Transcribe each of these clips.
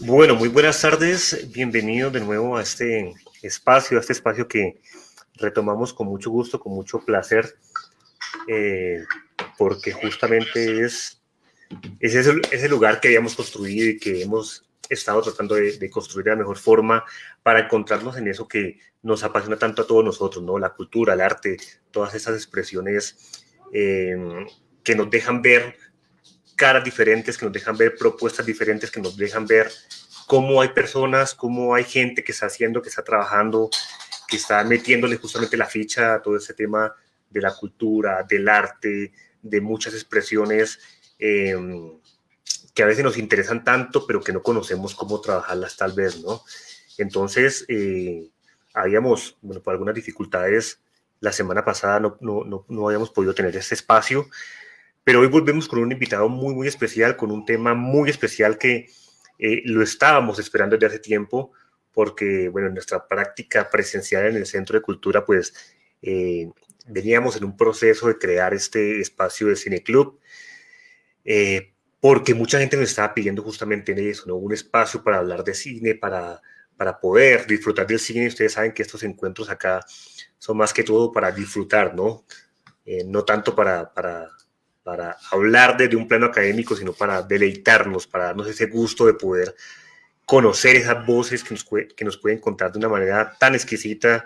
Bueno, muy buenas tardes, bienvenidos de nuevo a este espacio que retomamos con mucho gusto, con mucho placer, porque justamente es ese lugar que habíamos construido y que hemos estado tratando de construir de la mejor forma para encontrarnos en eso que nos apasiona tanto a todos nosotros, ¿no? La cultura, el arte, todas esas expresiones que nos dejan ver caras diferentes, que nos dejan ver propuestas diferentes, que nos dejan ver cómo hay personas, cómo hay gente que está haciendo, que está trabajando, que está metiéndole justamente la ficha a todo ese tema de la cultura, del arte, de muchas expresiones eh, que a veces nos interesan tanto, pero que no conocemos cómo trabajarlas tal vez, ¿no? Entonces, habíamos, bueno, por algunas dificultades, la semana pasada no habíamos podido tener este espacio, pero hoy volvemos con un invitado muy, muy especial, con un tema muy especial que lo estábamos esperando desde hace tiempo, porque, bueno, en nuestra práctica presencial en el Centro de Cultura, pues veníamos en un proceso de crear este espacio de cineclub, porque mucha gente nos estaba pidiendo justamente en eso, ¿no? Un espacio para hablar de cine, para poder disfrutar del cine. Ustedes saben que estos encuentros acá son más que todo para disfrutar, ¿no? No tanto para hablar desde un plano académico, sino para deleitarnos, para darnos ese gusto de poder conocer esas voces que nos pueden contar de una manera tan exquisita,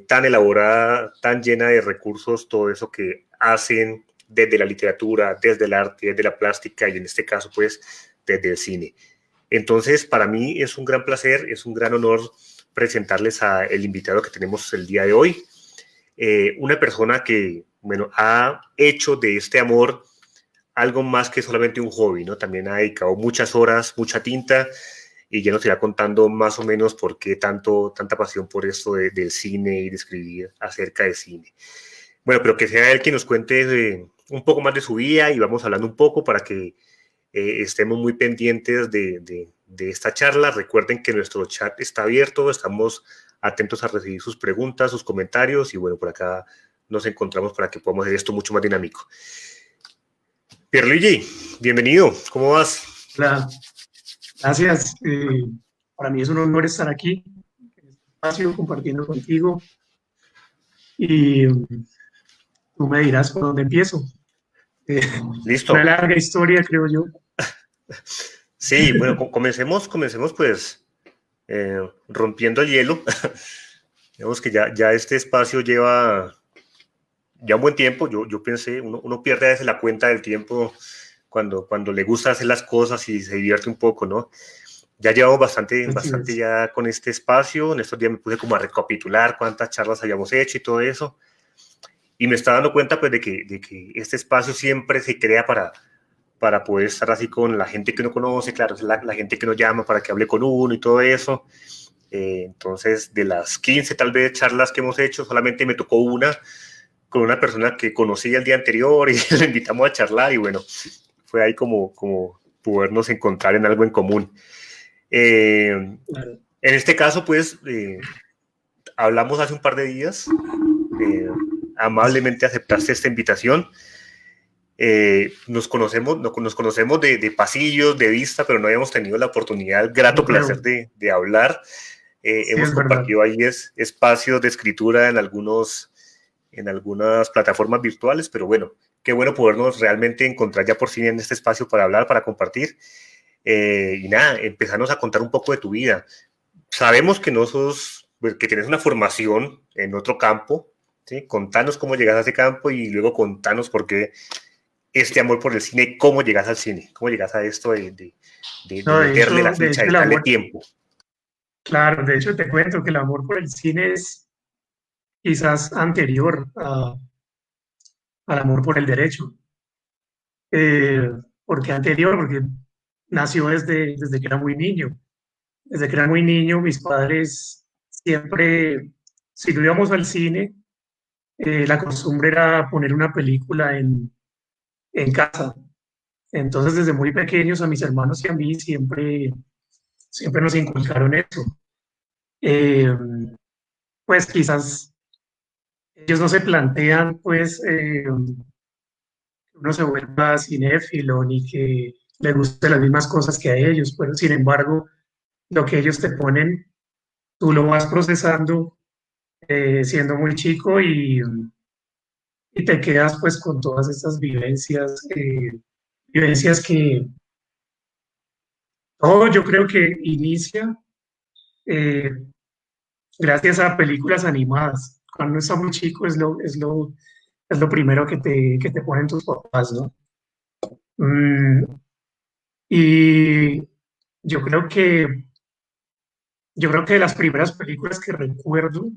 tan elaborada, tan llena de recursos, todo eso que hacen desde la literatura, desde el arte, desde la plástica y en este caso, pues, desde el cine. Entonces, para mí es un gran placer, es un gran honor presentarles al invitado que tenemos el día de hoy. Una persona que, bueno, ha hecho de este amor algo más que solamente un hobby, ¿no? También ha dedicado muchas horas, mucha tinta, y ya nos irá contando más o menos por qué tanta pasión por esto del cine y de escribir acerca de cine. Bueno, pero que sea él quien nos cuente un poco más de su vida y vamos hablando un poco para que estemos muy pendientes de esta charla. Recuerden que nuestro chat está abierto, estamos atentos a recibir sus preguntas, sus comentarios y bueno, por acá nos encontramos para que podamos hacer esto mucho más dinámico. Pierluigi, bienvenido, ¿cómo vas? Hola, gracias. Para mí es un honor estar aquí, en este espacio, compartiendo contigo. Y tú me dirás por dónde empiezo. Eh, una Listo. larga historia, creo yo. Sí, bueno, comencemos pues rompiendo el hielo. Digamos que ya este espacio lleva ya un buen tiempo. Yo pensé, uno pierde a veces la cuenta del tiempo cuando le gusta hacer las cosas y se divierte un poco, ¿no? Ya llevamos Así bastante es. ya con este espacio. En estos días me puse como a recapitular cuántas charlas habíamos hecho y todo eso. Y me estaba dando cuenta pues de que este espacio siempre se crea para poder estar así con la gente que uno conoce, claro, es la gente que nos llama para que hable con uno y todo eso. Entonces, de las 15 tal vez charlas que hemos hecho, solamente me tocó una con una persona que conocí el día anterior y le invitamos a charlar y bueno, fue ahí como podernos encontrar en algo en común. En Claro. este caso, pues, hablamos hace un par de días, eh, amablemente aceptaste esta invitación. Nos conocemos de pasillos, de vista, pero no habíamos tenido la oportunidad, el Yo grato placer creo. de hablar. Sí, Hemos es verdad. compartido ahí espacios de escritura en algunas plataformas virtuales, pero bueno, qué bueno podernos realmente encontrar ya por fin en este espacio para hablar, para compartir. Y nada, empezarnos a contar un poco de tu vida. Sabemos que no sos, pues, que tienes una formación en otro campo, ¿sí? Contanos cómo llegas a ese campo y luego contanos por qué este amor por el cine, cómo llegas al cine, cómo llegas a esto de No, meterle la de ficha, hecho de el darle amor, tiempo. claro, de hecho te cuento que el amor por el cine es quizás anterior al amor por el derecho. Eh, ¿Por qué anterior? Porque nació desde que era muy niño. Desde que era muy niño, mis padres siempre, si no íbamos al cine, la costumbre era poner una película en casa. Entonces, desde muy pequeños, a mis hermanos y a mí siempre nos inculcaron eso. Eh, pues quizás ellos no se plantean, pues, que uno se vuelva cinéfilo, ni que le gusten las mismas cosas que a ellos, pero sin embargo, lo que ellos te ponen, tú lo vas procesando siendo muy chico y te quedas pues con todas estas vivencias que todo yo creo que inicia eh, gracias a películas animadas. Cuando uno está muy chico es lo primero que te ponen tus papás, ¿no? Mm, y yo creo que, yo creo que de las primeras películas que recuerdo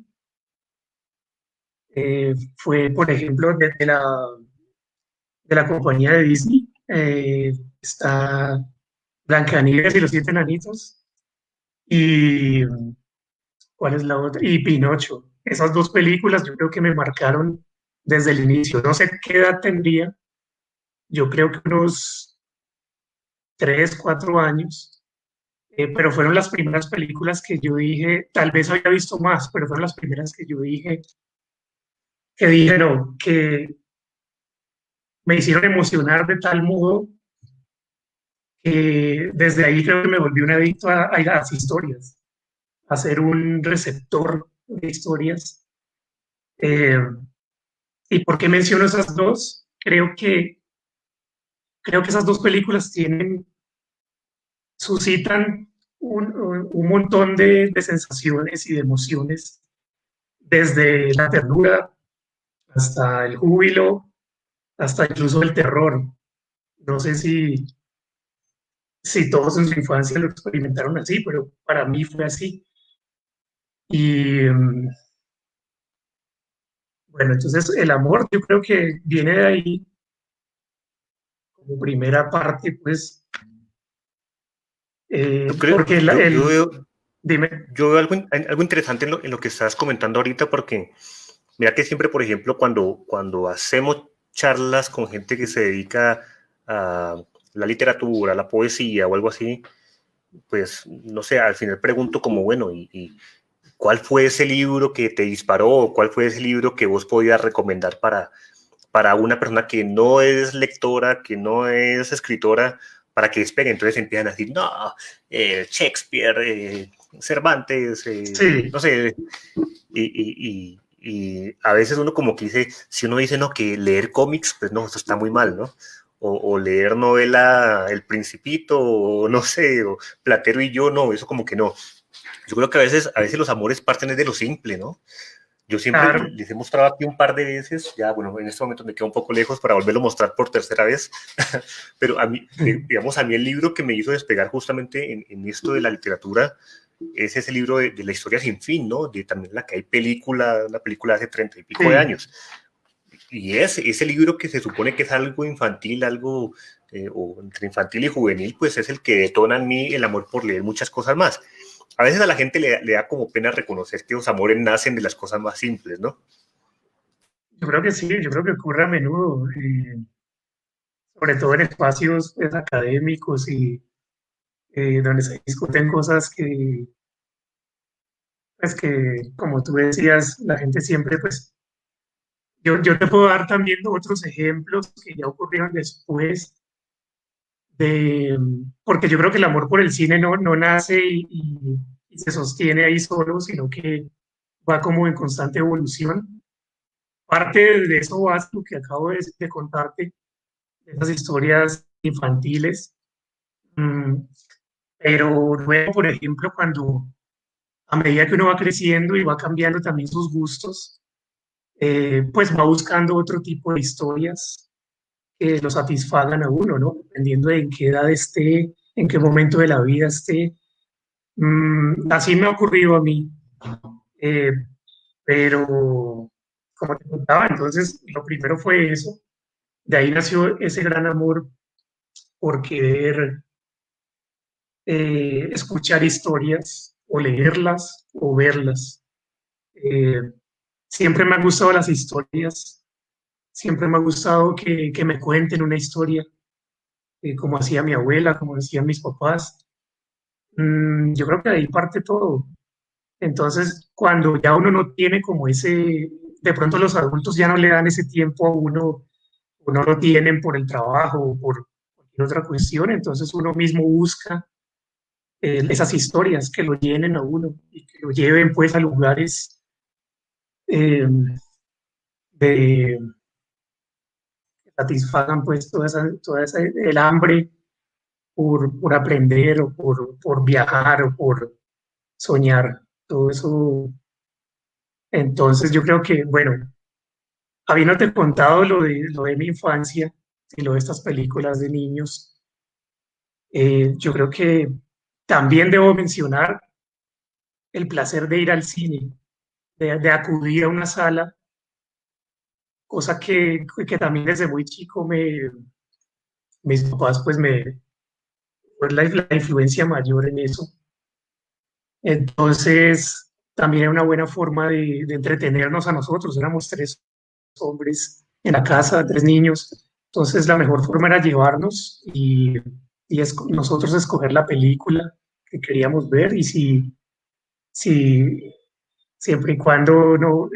fue, por ejemplo, de la compañía de Disney. Está Blancanieves y los siete enanitos. Y ¿cuál es la otra? Y Pinocho. Esas dos películas yo creo que me marcaron desde el inicio. No sé qué edad tendría. Yo creo que unos 3, 4 años. Pero fueron las primeras películas que yo dije, tal vez había visto más, pero fueron las primeras que dije, no, que me hicieron emocionar de tal modo que desde ahí creo que me volví un adicto a las historias, a ser un receptor de historias. Eh, ¿Y por qué menciono esas dos? Creo que esas dos películas suscitan un montón de sensaciones y de emociones, desde la ternura hasta el júbilo, hasta incluso el terror. No sé si todos en su infancia lo experimentaron así, pero para mí fue así. Y bueno, entonces el amor yo creo que viene de ahí como primera parte, pues, Yo creo, porque dime, yo veo algo interesante en lo que estás comentando ahorita, porque mira que siempre, por ejemplo, cuando hacemos charlas con gente que se dedica a la literatura, a la poesía o algo así, pues, no sé, al final pregunto como, bueno, ¿y cuál fue ese libro que te disparó? ¿O cuál fue ese libro que vos podías recomendar para una persona que no es lectora, que no es escritora, para que despegue? Entonces empiezan a decir, no, Shakespeare, Cervantes, sí, no sé, y a veces uno como que dice, si uno dice, no, que leer cómics, pues no, eso está muy mal, ¿no? O leer novela El Principito, o no sé, o Platero y yo, no, eso como que no. Yo creo que a veces los amores parten desde lo simple, ¿no? Yo siempre claro, les he mostrado aquí un par de veces, ya bueno, en este momento me quedo un poco lejos para volverlo a mostrar por tercera vez, pero a mí, digamos, a mí el libro que me hizo despegar justamente en esto de la literatura es ese libro de la historia sin fin, ¿no? De también la que hay película, una película hace 30 y pico de sí. años. Y ese libro que se supone que es algo infantil, algo o entre infantil y juvenil, pues es el que detona en mí el amor por leer muchas cosas más. A veces a la gente le da como pena reconocer que los amores nacen de las cosas más simples, ¿no? Yo creo que sí, yo creo que ocurre a menudo, sobre todo en espacios pues, académicos y donde se discuten cosas pues, que, como tú decías, la gente siempre, pues, yo te puedo dar también otros ejemplos que ya ocurrieron después porque yo creo que el amor por el cine no nace y se sostiene ahí solo, sino que va como en constante evolución. Parte de eso básico que acabo de contarte, de esas historias infantiles. Mm, pero luego, por ejemplo, cuando a medida que uno va creciendo y va cambiando también sus gustos, pues va buscando otro tipo de historias que lo satisfagan a uno, ¿no? Dependiendo de en qué edad esté, en qué momento de la vida esté. Así me ha ocurrido a mí, eh, pero como te contaba, entonces lo primero fue eso. De ahí nació ese gran amor por querer escuchar historias o leerlas o verlas. Eh, Siempre me han gustado las historias, siempre me ha gustado que me cuenten una historia, como hacía mi abuela, como hacían mis papás. Yo creo que de ahí parte todo. Entonces, cuando ya uno no tiene como de pronto los adultos ya no le dan ese tiempo a uno, o no lo tienen por el trabajo o por cualquier otra cuestión, entonces uno mismo busca esas historias que lo llenen a uno y que lo lleven pues a lugares eh, de que satisfagan pues el hambre por aprender o por viajar o por soñar, todo eso. Entonces yo creo que, bueno, habiéndote contado lo de mi infancia y lo de estas películas de niños, yo creo que también debo mencionar el placer de ir al cine, de acudir a una sala, cosa que también desde muy chico mis papás pues fue la influencia mayor en eso. Entonces, también era una buena forma de entretenernos a nosotros. Éramos tres hombres en la casa, tres niños. Entonces, la mejor forma era llevarnos nosotros escoger la película que queríamos ver y si siempre y cuando no,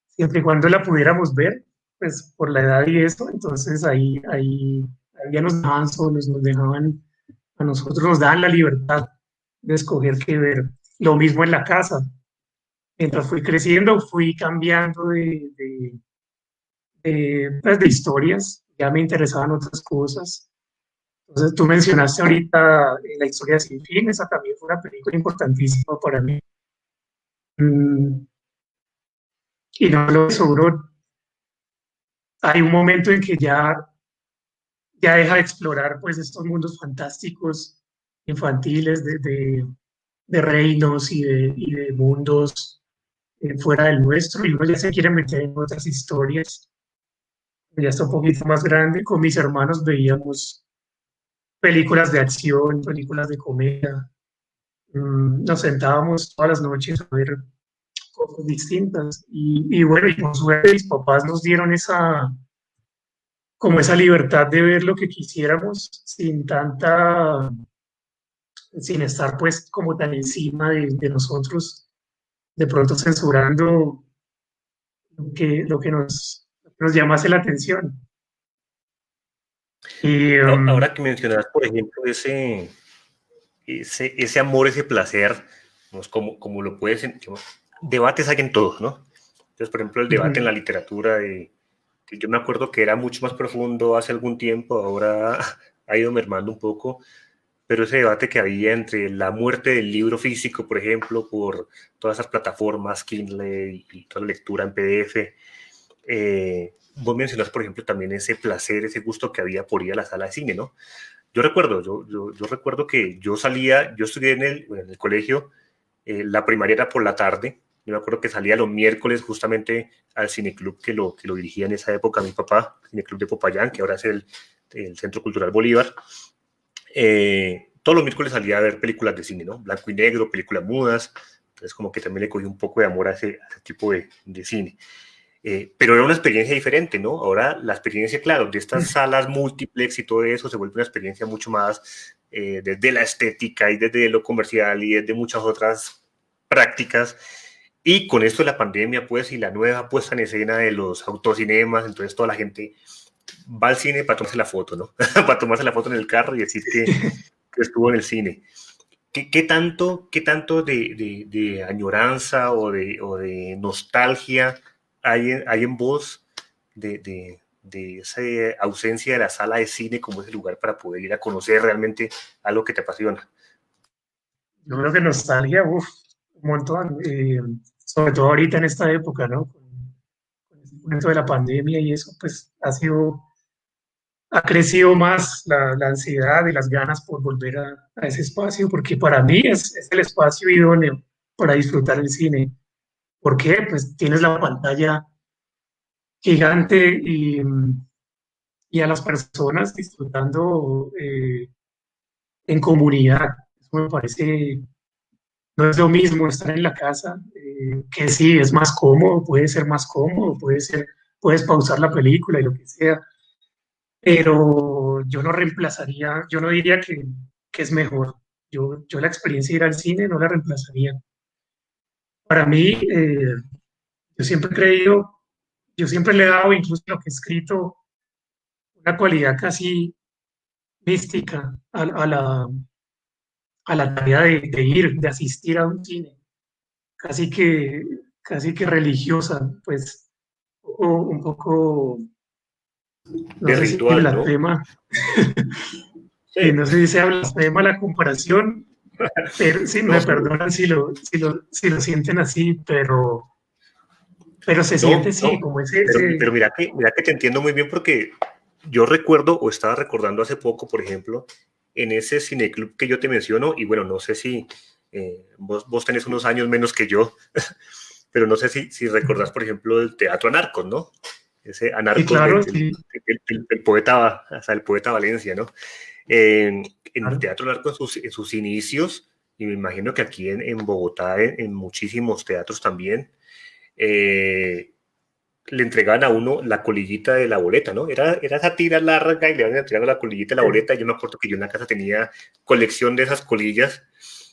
siempre y cuando la pudiéramos ver, pues por la edad y eso, entonces ahí ya nos dejaban solos, nos dejaban, a nosotros nos daban la libertad de escoger qué ver. Lo mismo en la casa. Mientras fui creciendo, fui cambiando pues, de historias, ya me interesaban otras cosas. Entonces, tú mencionaste ahorita la historia sin fin, esa también fue una película importantísima para mí. Mm, y no lo seguro, hay un momento en que ya deja de explorar pues estos mundos fantásticos infantiles de reinos y de mundos fuera del nuestro y uno ya se quiere meter en otras historias. Ya está un poquito más grande, con mis hermanos veíamos películas de acción, películas de comedia. Nos sentábamos todas las noches a ver cosas distintas y bueno, y por suerte mis papás nos dieron como esa libertad de ver lo que quisiéramos sin estar pues como tan encima de nosotros, de pronto censurando lo que nos llamase la atención. Y, Ahora que mencionas, por ejemplo, ese amor, ese placer, pues, como lo puedes, digamos, debates hay en todos, ¿no? Entonces, por ejemplo, el debate en la literatura, que yo me acuerdo que era mucho más profundo hace algún tiempo, ahora ha ido mermando un poco, pero ese debate que había entre la muerte del libro físico, por ejemplo, por todas esas plataformas, Kindle y toda la lectura en PDF, vos mencionas, por ejemplo, también ese placer, ese gusto que había por ir a la sala de cine, ¿no? Yo recuerdo que yo estudié en el colegio, la primaria era por la tarde, yo me acuerdo que salía los miércoles justamente al cineclub que lo dirigía en esa época mi papá, Cineclub de Popayán, que ahora es el Centro Cultural Bolívar. Todos los miércoles salía a ver películas de cine, ¿no? Blanco y negro, películas mudas, entonces como que también le cogí un poco de amor a ese tipo de cine. Pero era una experiencia diferente, ¿no? Ahora la experiencia, claro, de estas salas múltiplex y todo eso se vuelve una experiencia mucho más desde la estética y desde lo comercial y desde muchas otras prácticas. Y con esto de la pandemia, pues, y la nueva puesta en escena de los autocinemas, entonces toda la gente va al cine para tomarse la foto, ¿no? Para tomarse la foto en el carro y decir que estuvo en el cine. ¿Qué tanto de añoranza o de nostalgia hay en vos de esa ausencia de la sala de cine como ese lugar para poder ir a conocer realmente algo que te apasiona? yo creo que nostalgia, uff, un montón, sobre todo ahorita en esta época, ¿no? Con el momento de la pandemia y eso, pues ha crecido más la ansiedad y las ganas por volver a ese espacio, porque para mí es el espacio idóneo para disfrutar el cine. ¿Por qué? Pues tienes la pantalla gigante y a las personas disfrutando en comunidad. Eso me parece, no es lo mismo estar en la casa, que sí, es más cómodo, puede ser más cómodo, puedes pausar la película y lo que sea, pero yo no reemplazaría, yo no diría que es mejor. Yo la experiencia de ir al cine no la reemplazaría. Para mí, yo siempre he creído, yo siempre le he dado, incluso lo que he escrito, una cualidad casi mística a la tarea de ir, de asistir a un cine, casi que, casi que religiosa, pues, o un poco, no de sé si ritual, ¿no? blasfema, y Sí. no sé si sea blasfema la comparación, pero sí, No, me perdonan si lo sienten así, pero se siente, no, sí, no, como pero mira que te entiendo muy bien porque yo recuerdo o estaba recordando hace poco, por ejemplo, en ese cineclub que yo te menciono, y bueno, no sé si vos tenés unos años menos que yo, pero no sé si recordás, por ejemplo, el Teatro Anarcos, ¿no? Ese sí, Anarcos claro, sí, del poeta, hasta el poeta Valencia, ¿no? En el claro. Teatro Narco en sus inicios, y me imagino que aquí en Bogotá, en muchísimos teatros también, eh, le entregaban a uno la colillita de la boleta, ¿no? Era esa tira larga y le iban entregando la colillita de la boleta. Yo me acuerdo que yo en la casa tenía colección de esas colillas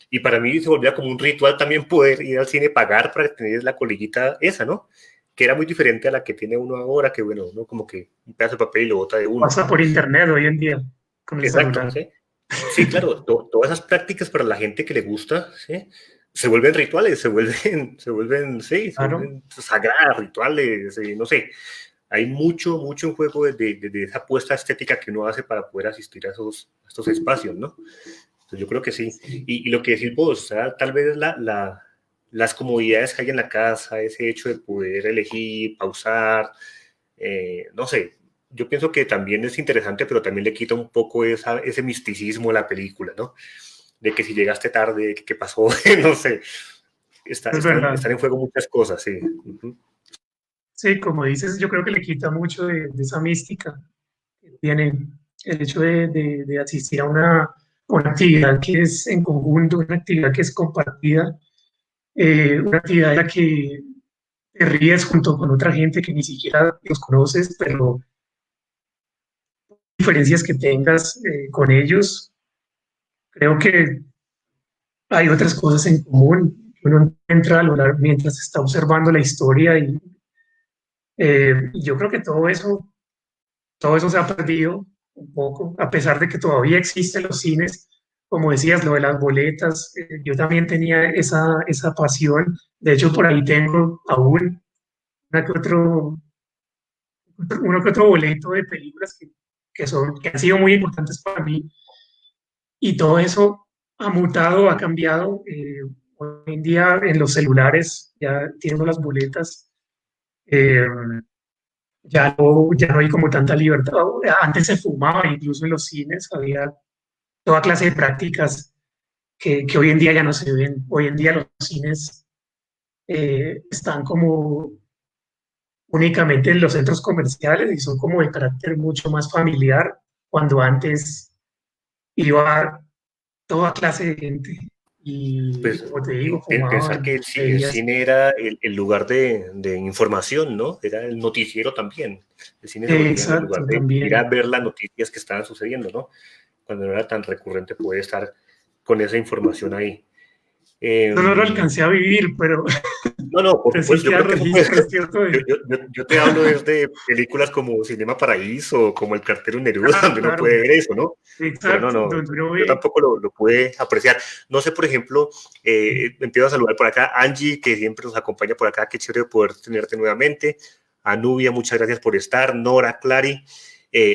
y para mí se volvía como un ritual también poder ir al cine, pagar para tener la colillita esa, ¿no? Que era muy diferente a la que tiene uno ahora, que bueno, uno como que un pedazo de papel y lo bota de uno. Pasa por internet hoy en día con el Exacto, celular. ¿sí? Sí, claro, todas esas prácticas para la gente que le gusta, ¿sí? Se vuelven rituales, sí, se Claro, vuelven sagradas, rituales, no sé. Hay mucho, mucho en juego de esa apuesta estética que uno hace para poder asistir a estos espacios, ¿no? Entonces yo creo que sí. sí, Y lo que decís vos, o sea, tal vez las comodidades que hay en la casa, ese hecho de poder elegir, pausar, no sé, yo pienso que también es interesante, pero también le quita un poco ese misticismo a la película, ¿no? De que si llegaste tarde, que qué pasó, no sé, es verdad. están en juego muchas cosas, sí. Ujú. Sí, como dices, yo creo que le quita mucho de esa mística que tiene el hecho de asistir a una actividad que es en conjunto, una actividad que es compartida, una actividad en la que te ríes junto con otra gente que ni siquiera los conoces, pero diferencias que tengas con ellos, creo que hay otras cosas en común que uno encuentra a lo largo mientras está observando la historia y yo creo que todo eso se ha perdido un poco, a pesar de que todavía existen los cines, como decías, lo de las boletas, yo también tenía esa pasión, de hecho por ahí tengo aún una que otro, uno que otro boleto de películas que han sido muy importantes para mí y todo eso ha mutado, ha cambiado. Hoy en día en los celulares ya tienen las boletas, eh, ya no hay como tanta libertad. Antes se fumaba, incluso en los cines había toda clase de prácticas que hoy en día ya no se ven. Hoy en día los cines están como únicamente en los centros comerciales y son como de carácter mucho más familiar, cuando antes iba toda clase de gente y, Pues como te digo, pensar que fumaban, el bebías. cine era el lugar de información, ¿no? Era el noticiero también. El cine se volvía en el lugar Exacto, de ir a también. ver las noticias que estaban sucediendo, ¿no? Cuando no era tan recurrente poder estar con esa información ahí. Eh, Eso no lo alcancé a vivir, no, no, por pero sí supuesto, yo queda creo que eso puede. registro, ¿cierto? Yo te hablo desde películas como Cinema Paraíso, como El Cartero Neruda, Ah, donde uno claro, puede ver eso, ¿no? Pero no, exacto, no, donde uno yo ve, tampoco lo pude apreciar. No sé, por ejemplo, empiezo a saludar por acá a Angie, que siempre nos acompaña por acá, qué chévere poder tenerte nuevamente. A Nubia, muchas gracias por estar. Nora, Clary.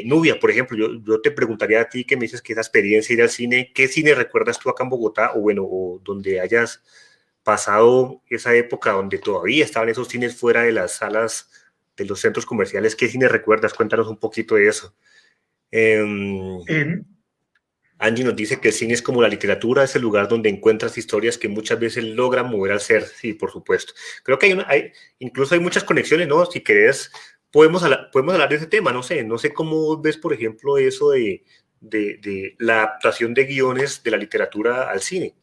Nubia, por ejemplo, yo te preguntaría a ti que me dices que esa experiencia de ir al cine, ¿qué cine recuerdas tú acá en Bogotá o bueno, o donde hayas pasado esa época donde todavía estaban esos cines fuera de las salas de los centros comerciales? ¿Qué cine recuerdas? Cuéntanos un poquito de eso. Eh, en, Angie nos dice que el cine es como la literatura, es el lugar donde encuentras historias que muchas veces logran mover al ser. Sí, por supuesto. Creo que incluso hay muchas conexiones, ¿no? Si querés, podemos hablar de ese tema, no sé cómo ves, por ejemplo, eso de la adaptación de guiones de la literatura al cine.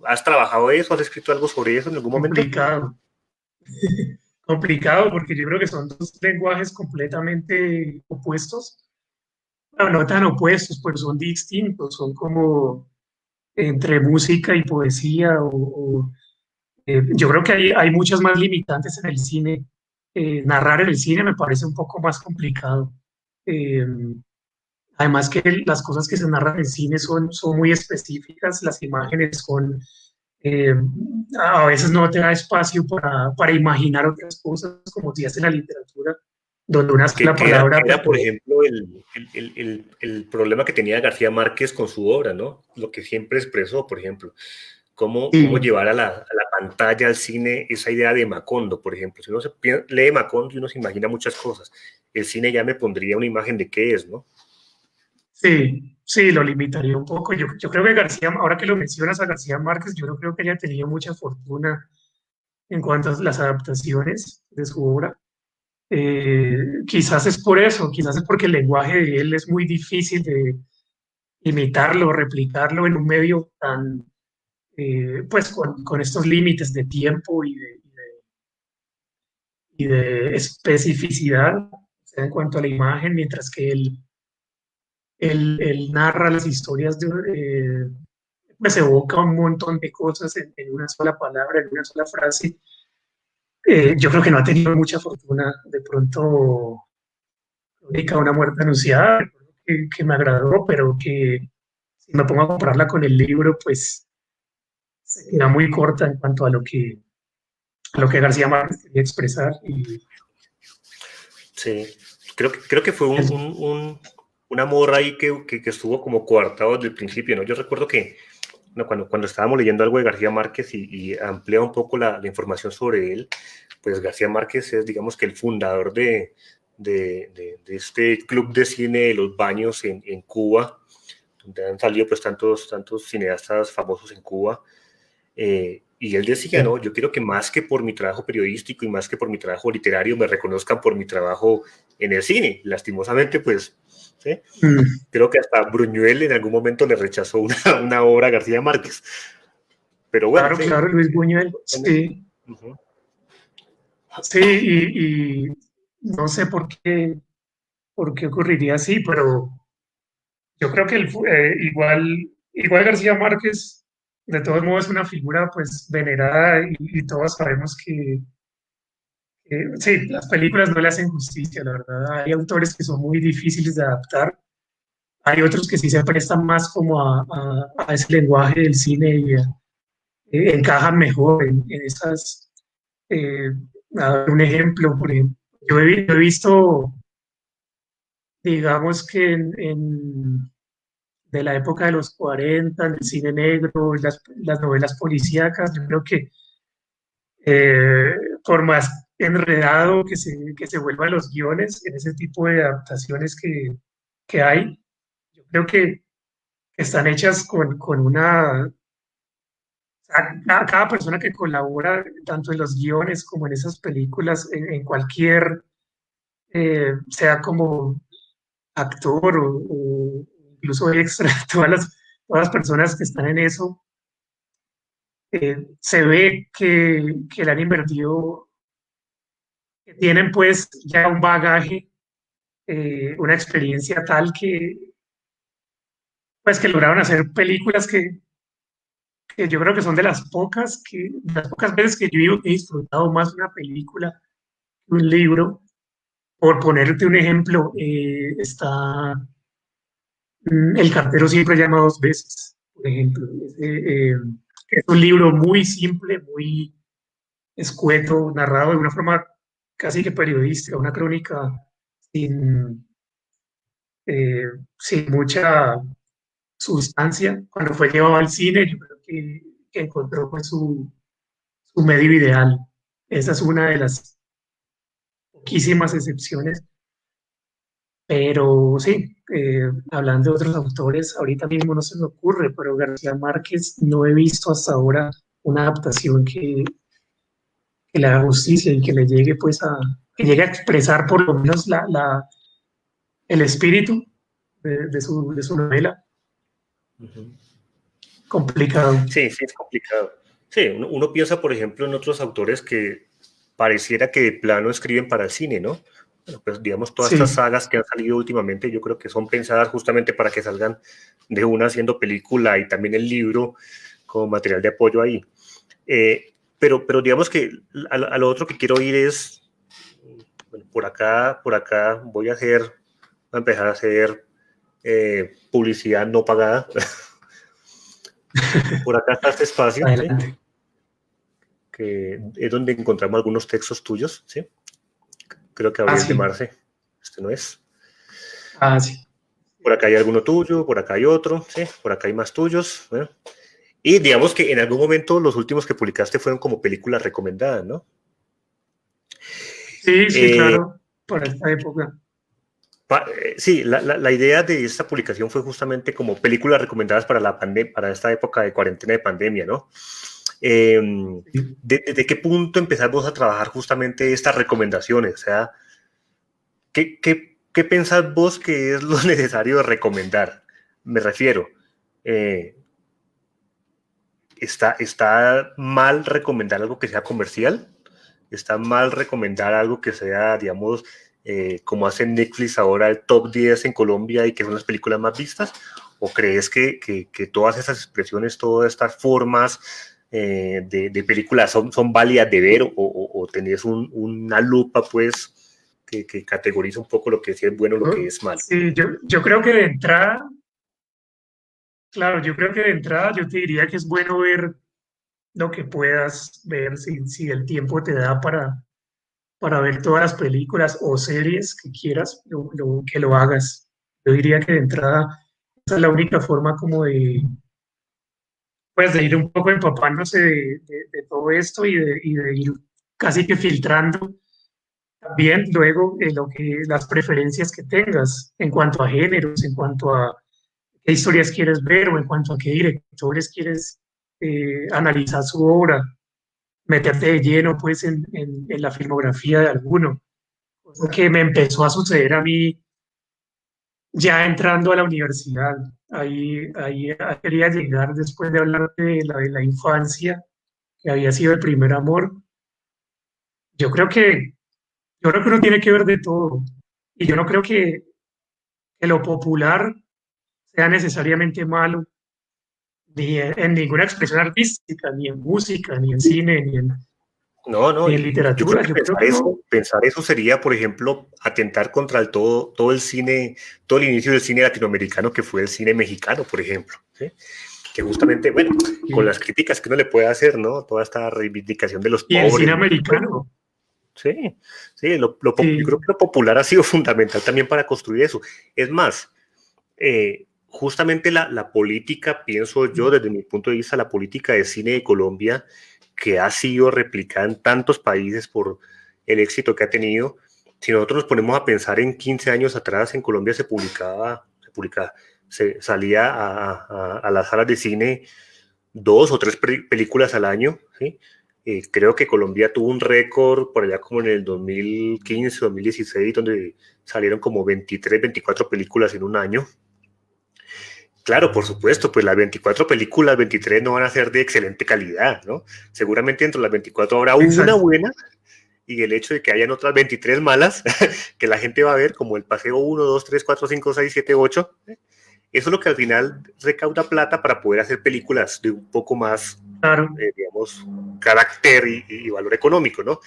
¿Has trabajado eso? ¿Has escrito algo sobre eso en algún momento? complicado, complicado porque yo creo que son dos lenguajes completamente opuestos. Bueno, no tan opuestos, pero son distintos, son como entre música y poesía yo creo que hay muchas más limitantes en el cine. Narrar en el cine me parece un poco más complicado. Eh, Además que las cosas que se narran en cine son muy específicas, las imágenes son, eh, a veces no te da espacio para imaginar otras cosas como si hace la literatura, donde una sola Que palabra te era, por puede... ejemplo, el problema que tenía García Márquez con su obra, ¿no? Lo que siempre expresó, por ejemplo, cómo Sí, llevar a la pantalla, al cine, esa idea de Macondo, por ejemplo. Si uno lee Macondo y uno se imagina muchas cosas, el cine ya me pondría una imagen de qué es, ¿no? sí, sí, lo limitaría un poco. Yo creo que García, ahora que lo mencionas a García Márquez, yo no creo que haya tenido mucha fortuna en cuanto a las adaptaciones de su obra. Quizás es por eso, quizás es porque el lenguaje de él es muy difícil de imitarlo, replicarlo en un medio tan, pues con estos límites de tiempo y de especificidad, o sea, en cuanto a la imagen, mientras que él narra las historias pues evoca un montón de cosas en una sola palabra, en una sola frase. Yo creo que no ha tenido mucha fortuna. De pronto, Crónica de una muerte anunciada, que me agradó, pero que si me pongo a compararla con el libro, pues se queda muy corta en cuanto a lo que García Márquez quería expresar. Sí, creo que fue un amor ahí que estuvo como coartado desde el principio, ¿no? Yo recuerdo que no, cuando estábamos leyendo algo de García Márquez y amplía un poco la información sobre él, pues García Márquez es, digamos que el fundador de este club de cine de los baños en Cuba, donde han salido pues tantos cineastas famosos en Cuba. Y él decía, no, yo quiero que más que por mi trabajo periodístico y más que por mi trabajo literario, me reconozcan por mi trabajo en el cine. Lastimosamente, pues, ¿sí? Mm, Creo que hasta Bruñuel en algún momento le rechazó una obra a García Márquez. Pero bueno, claro, sí. claro, Luis Buñuel, sí, Uh-huh. sí, y no sé por qué ocurriría así, pero yo creo que igual García Márquez, de todos modos, es una figura pues venerada y todos sabemos que sí, las películas no le hacen justicia, la verdad. Hay autores que son muy difíciles de adaptar, hay otros que sí se prestan más como a ese lenguaje del cine y encajan mejor en esas. eh, A ver, un ejemplo, por ejemplo, yo he visto, digamos que de la época de los 40 en el cine negro, las novelas policíacas, yo creo que eh, por más enredado que se vuelvan los guiones en ese tipo de adaptaciones que hay, yo creo que están hechas con una... O sea, cada persona que colabora tanto en los guiones como en esas películas, en cualquier, sea como actor o incluso extra, todas las personas que están en eso, se ve que le han invertido, que tienen pues ya un bagaje, una experiencia tal pues que lograron hacer películas que yo creo que son de las pocas veces que yo he disfrutado más una película que un libro. Por ponerte un ejemplo, está El cartero siempre llama dos veces, por ejemplo. Es un libro muy simple, muy escueto, narrado de una forma casi que periodística, una crónica sin, eh, sin mucha sustancia. Cuando fue llevado al cine, yo creo que encontró pues, su medio ideal. Esa es una de las poquísimas excepciones, pero sí, hablando de otros autores, ahorita mismo no se me ocurre, pero García Márquez no he visto hasta ahora una adaptación que le haga justicia y que le llegue pues que llegue a expresar por lo menos el espíritu de su novela. Uh-huh. Complicado. Sí, sí, es complicado. Sí, uno piensa, por ejemplo, en otros autores que pareciera que de plano escriben para el cine, ¿no? Bueno, pues digamos, todas estas Sí, sagas que han salido últimamente, yo creo que son pensadas justamente para que salgan de una haciendo película y también el libro como material de apoyo ahí. Pero digamos que a lo otro que quiero ir es, bueno, por acá voy a hacer a empezar a hacer publicidad no pagada. Por acá está este espacio, ¿sí? Que es donde encontramos algunos textos tuyos, ¿sí? Creo que Abril de Marce, este no es. Sí. Por acá hay alguno tuyo, por acá hay otro, ¿sí? Por acá hay más tuyos, ¿eh? Y digamos que en algún momento los últimos que publicaste fueron como películas recomendadas, ¿no? Sí, sí, claro, para esta época. Sí, la idea de esta publicación fue justamente como películas recomendadas para para esta época de cuarentena de pandemia, ¿no? Sí. ¿Desde qué punto empezamos a trabajar justamente estas recomendaciones? O sea, ¿qué pensás vos que es lo necesario de recomendar? Me refiero, ¿está mal recomendar algo que sea comercial? ¿Está mal recomendar algo que sea, digamos, como hace Netflix ahora, el top 10 en Colombia y que son las películas más vistas? ¿O crees que todas esas expresiones, todas estas formas de películas son válidas de ver o tenés una lupa, pues, que categoriza un poco lo que sí es bueno y lo que es malo? Sí, yo creo que de entrada, claro, yo creo que de entrada yo te diría que es bueno ver lo que puedas ver, si el tiempo te da para ver todas las películas o series que quieras, que lo hagas. Yo diría que de entrada esa es la única forma como pues, de ir un poco empapándose de todo esto y de ir casi que filtrando también luego las preferencias que tengas en cuanto a géneros, en cuanto a qué historias quieres ver o en cuanto a qué directores quieres analizar su obra, meterte de lleno pues en la filmografía de alguno. Cosa que me empezó a suceder a mí ya entrando a la universidad. Ahí quería llegar después de hablar de la infancia, que había sido el primer amor. Yo creo que, yo creo que uno tiene que ver de todo. Y yo no creo que lo popular sea necesariamente malo, ni en ninguna expresión artística, ni en música, ni en cine, No, ni en y yo creo literatura. que Yo creo que no. pensar eso sería, por ejemplo, atentar contra todo el cine, todo el inicio del cine latinoamericano, que fue el cine mexicano, por ejemplo, ¿sí? Que justamente, bueno, con las críticas que uno le puede hacer, ¿no? Toda esta reivindicación de los Y el pobres, cine por supuesto. americano. Sí, sí, yo creo Sí, que lo popular ha sido fundamental también para construir eso. Es más, justamente la política, pienso yo, desde mi punto de vista, la política de cine de Colombia, que ha sido replicada en tantos países por el éxito que ha tenido, si nosotros nos ponemos a pensar en 15 años atrás, en Colombia se salía a las salas de cine 2 o 3 películas al año, ¿sí? Creo que Colombia tuvo un récord por allá como en el 2015, 2016, donde salieron como 23, 24 películas en un año. Claro, por supuesto, pues las 24 películas, 23 no van a ser de excelente calidad, ¿no? Seguramente entre las 24 habrá una exacto. buena y el hecho de que hayan otras 23 malas que la gente va a ver, como el paseo 1, 2, 3, 4, 5, 6, 7, 8, eso es lo que al final recauda plata para poder hacer películas de un poco más, Claro. digamos, carácter y valor económico, ¿no?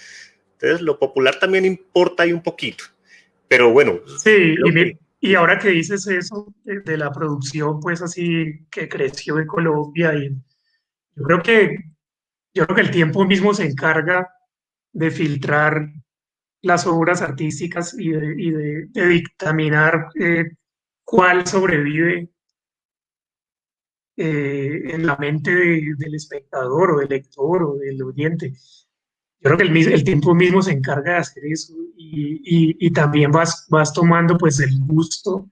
Entonces, lo popular también importa ahí un poquito. Pero bueno, Sí, creo que y ahora que dices eso de la producción, pues así que creció en Colombia, y yo creo que, yo creo que el tiempo mismo se encarga de filtrar las obras artísticas de dictaminar cuál sobrevive en la mente del espectador o del lector o del oyente. Yo creo que el tiempo mismo se encarga de hacer eso y también vas tomando pues el gusto,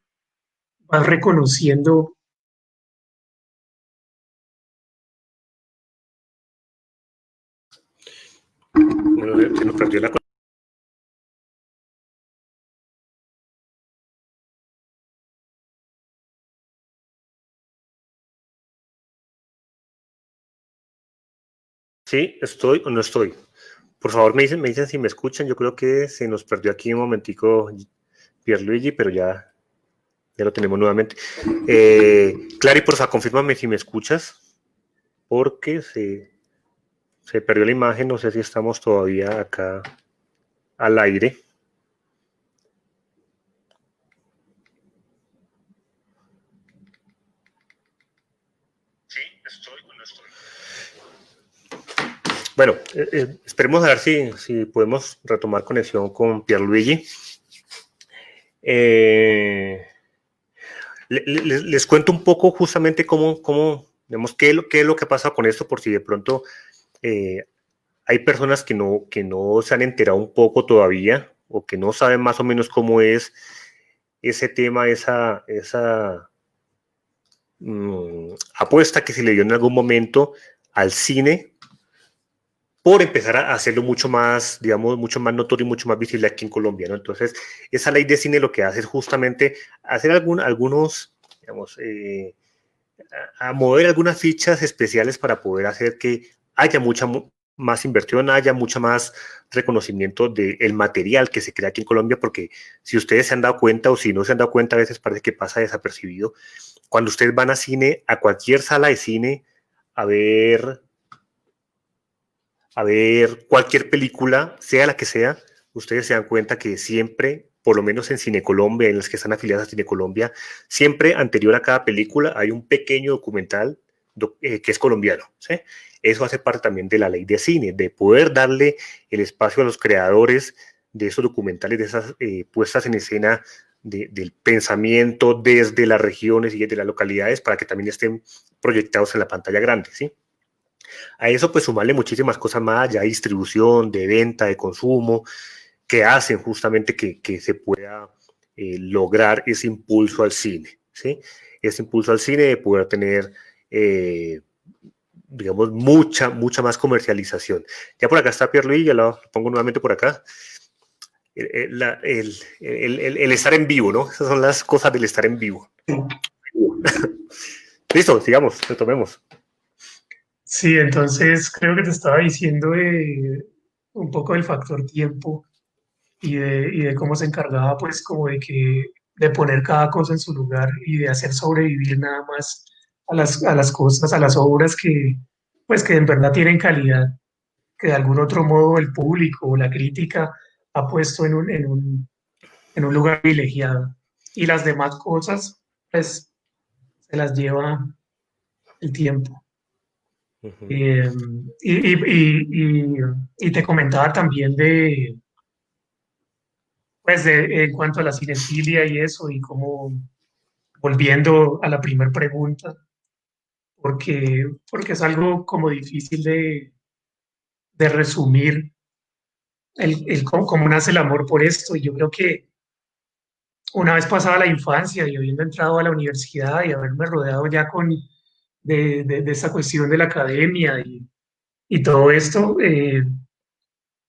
vas reconociendo. bueno, se nos perdió la. Sí, estoy o no estoy. Por favor, me dicen si me escuchan. Yo creo que se nos perdió aquí un momentico Pierluigi, pero ya lo tenemos nuevamente. Clary, por favor, confírmame si me escuchas, porque se perdió la imagen. No sé si estamos todavía acá al aire. Bueno, esperemos a ver si podemos retomar conexión con Pierluigi. Les cuento un poco justamente digamos, qué es lo que pasa con esto, por si de pronto hay personas que no se han enterado un poco todavía o que no saben más o menos cómo es ese tema, esa apuesta que se le dio en algún momento al cine por empezar a hacerlo mucho más, digamos, mucho más notorio y mucho más visible aquí en Colombia, ¿no? Entonces, esa ley de cine lo que hace es justamente hacer algunos, digamos, a mover algunas fichas especiales para poder hacer que haya mucha más inversión, haya mucha más reconocimiento del material que se crea aquí en Colombia, porque si ustedes se han dado cuenta o si no se han dado cuenta, a veces parece que pasa desapercibido. Cuando ustedes van a cine, a cualquier sala de cine, a ver cualquier película, sea la que sea, ustedes se dan cuenta que siempre, por lo menos en Cine Colombia, en las que están afiliadas a Cine Colombia, siempre anterior a cada película hay un pequeño documental que es colombiano, ¿sí? Eso hace parte también de la ley de cine, de poder darle el espacio a los creadores de esos documentales, de esas puestas en escena del pensamiento desde las regiones y desde las localidades para que también estén proyectados en la pantalla grande, ¿sí? A eso pues sumarle muchísimas cosas más, ya distribución, de venta, de consumo, que hacen justamente que se pueda lograr ese impulso al cine, ¿sí? Ese impulso al cine de poder tener, digamos, mucha más comercialización. Ya por acá está Pierluigi, ya lo pongo nuevamente por acá. El estar en vivo, ¿no? Esas son las cosas del estar en vivo. Listo, sigamos, retomemos. Sí, entonces creo que te estaba diciendo un poco del factor tiempo y de cómo se encargaba pues como de poner cada cosa en su lugar y de hacer sobrevivir nada más a las cosas, a las obras que pues que en verdad tienen calidad, que de algún otro modo el público o la crítica ha puesto en un lugar privilegiado. Y las demás cosas pues se las lleva el tiempo. Uh -huh. Eh, y te comentaba también pues en cuanto a la cinefilia y eso, y como volviendo a la primera pregunta, porque es algo como difícil de resumir cómo nace el amor por esto. Y yo creo que una vez pasada la infancia y habiendo entrado a la universidad y haberme rodeado ya de esa cuestión de la academia y todo esto,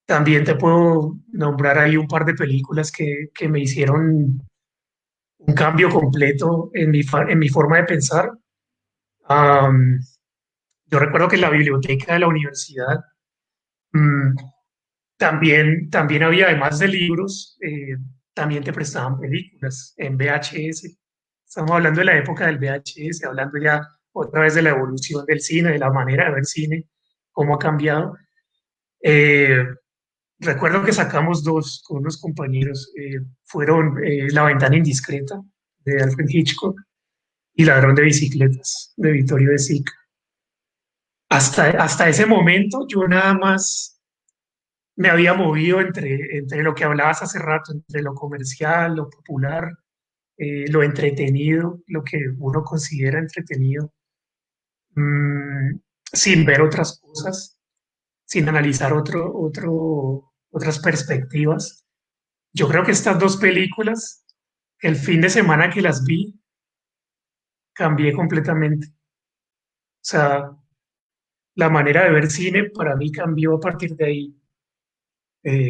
también te puedo nombrar ahí un par de películas que me hicieron un cambio completo en mi forma de pensar. Am, yo recuerdo que en la biblioteca de la universidad mm, también había, además de libros, también te prestaban películas en VHS. Estamos hablando de la época del VHS, hablando ya otra vez de la evolución del cine, de la manera de ver cine, cómo ha cambiado. Eh, Recuerdo que sacamos dos con unos compañeros, fueron La ventana indiscreta de Alfred Hitchcock y Ladrón de bicicletas de Vittorio De Sica. Hasta ese momento yo nada más me había movido entre lo que hablabas hace rato, entre lo comercial, lo popular, lo entretenido, lo que uno considera entretenido, mm, sin ver otras cosas, sin analizar otras perspectivas. Yo creo que estas dos películas, el fin de semana que las vi, cambié completamente. O sea, la manera de ver cine para mí cambió a partir de ahí,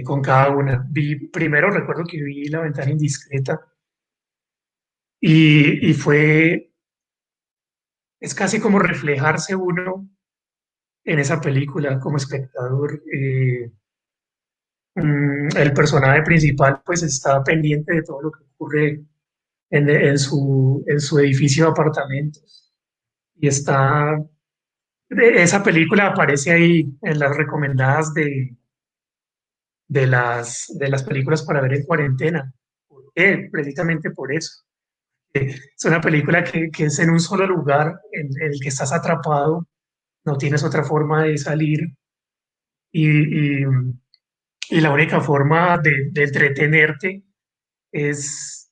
con cada una. Primero recuerdo que vi La ventana indiscreta y es casi como reflejarse uno en esa película como espectador. El personaje principal pues está pendiente de todo lo que ocurre en su edificio de apartamentos y esa película aparece ahí en las recomendadas de las películas para ver en cuarentena. ¿Por qué? Precisamente por eso. Es una película que es en un solo lugar en el que estás atrapado, no tienes otra forma de salir y, y, y la única forma de entretenerte es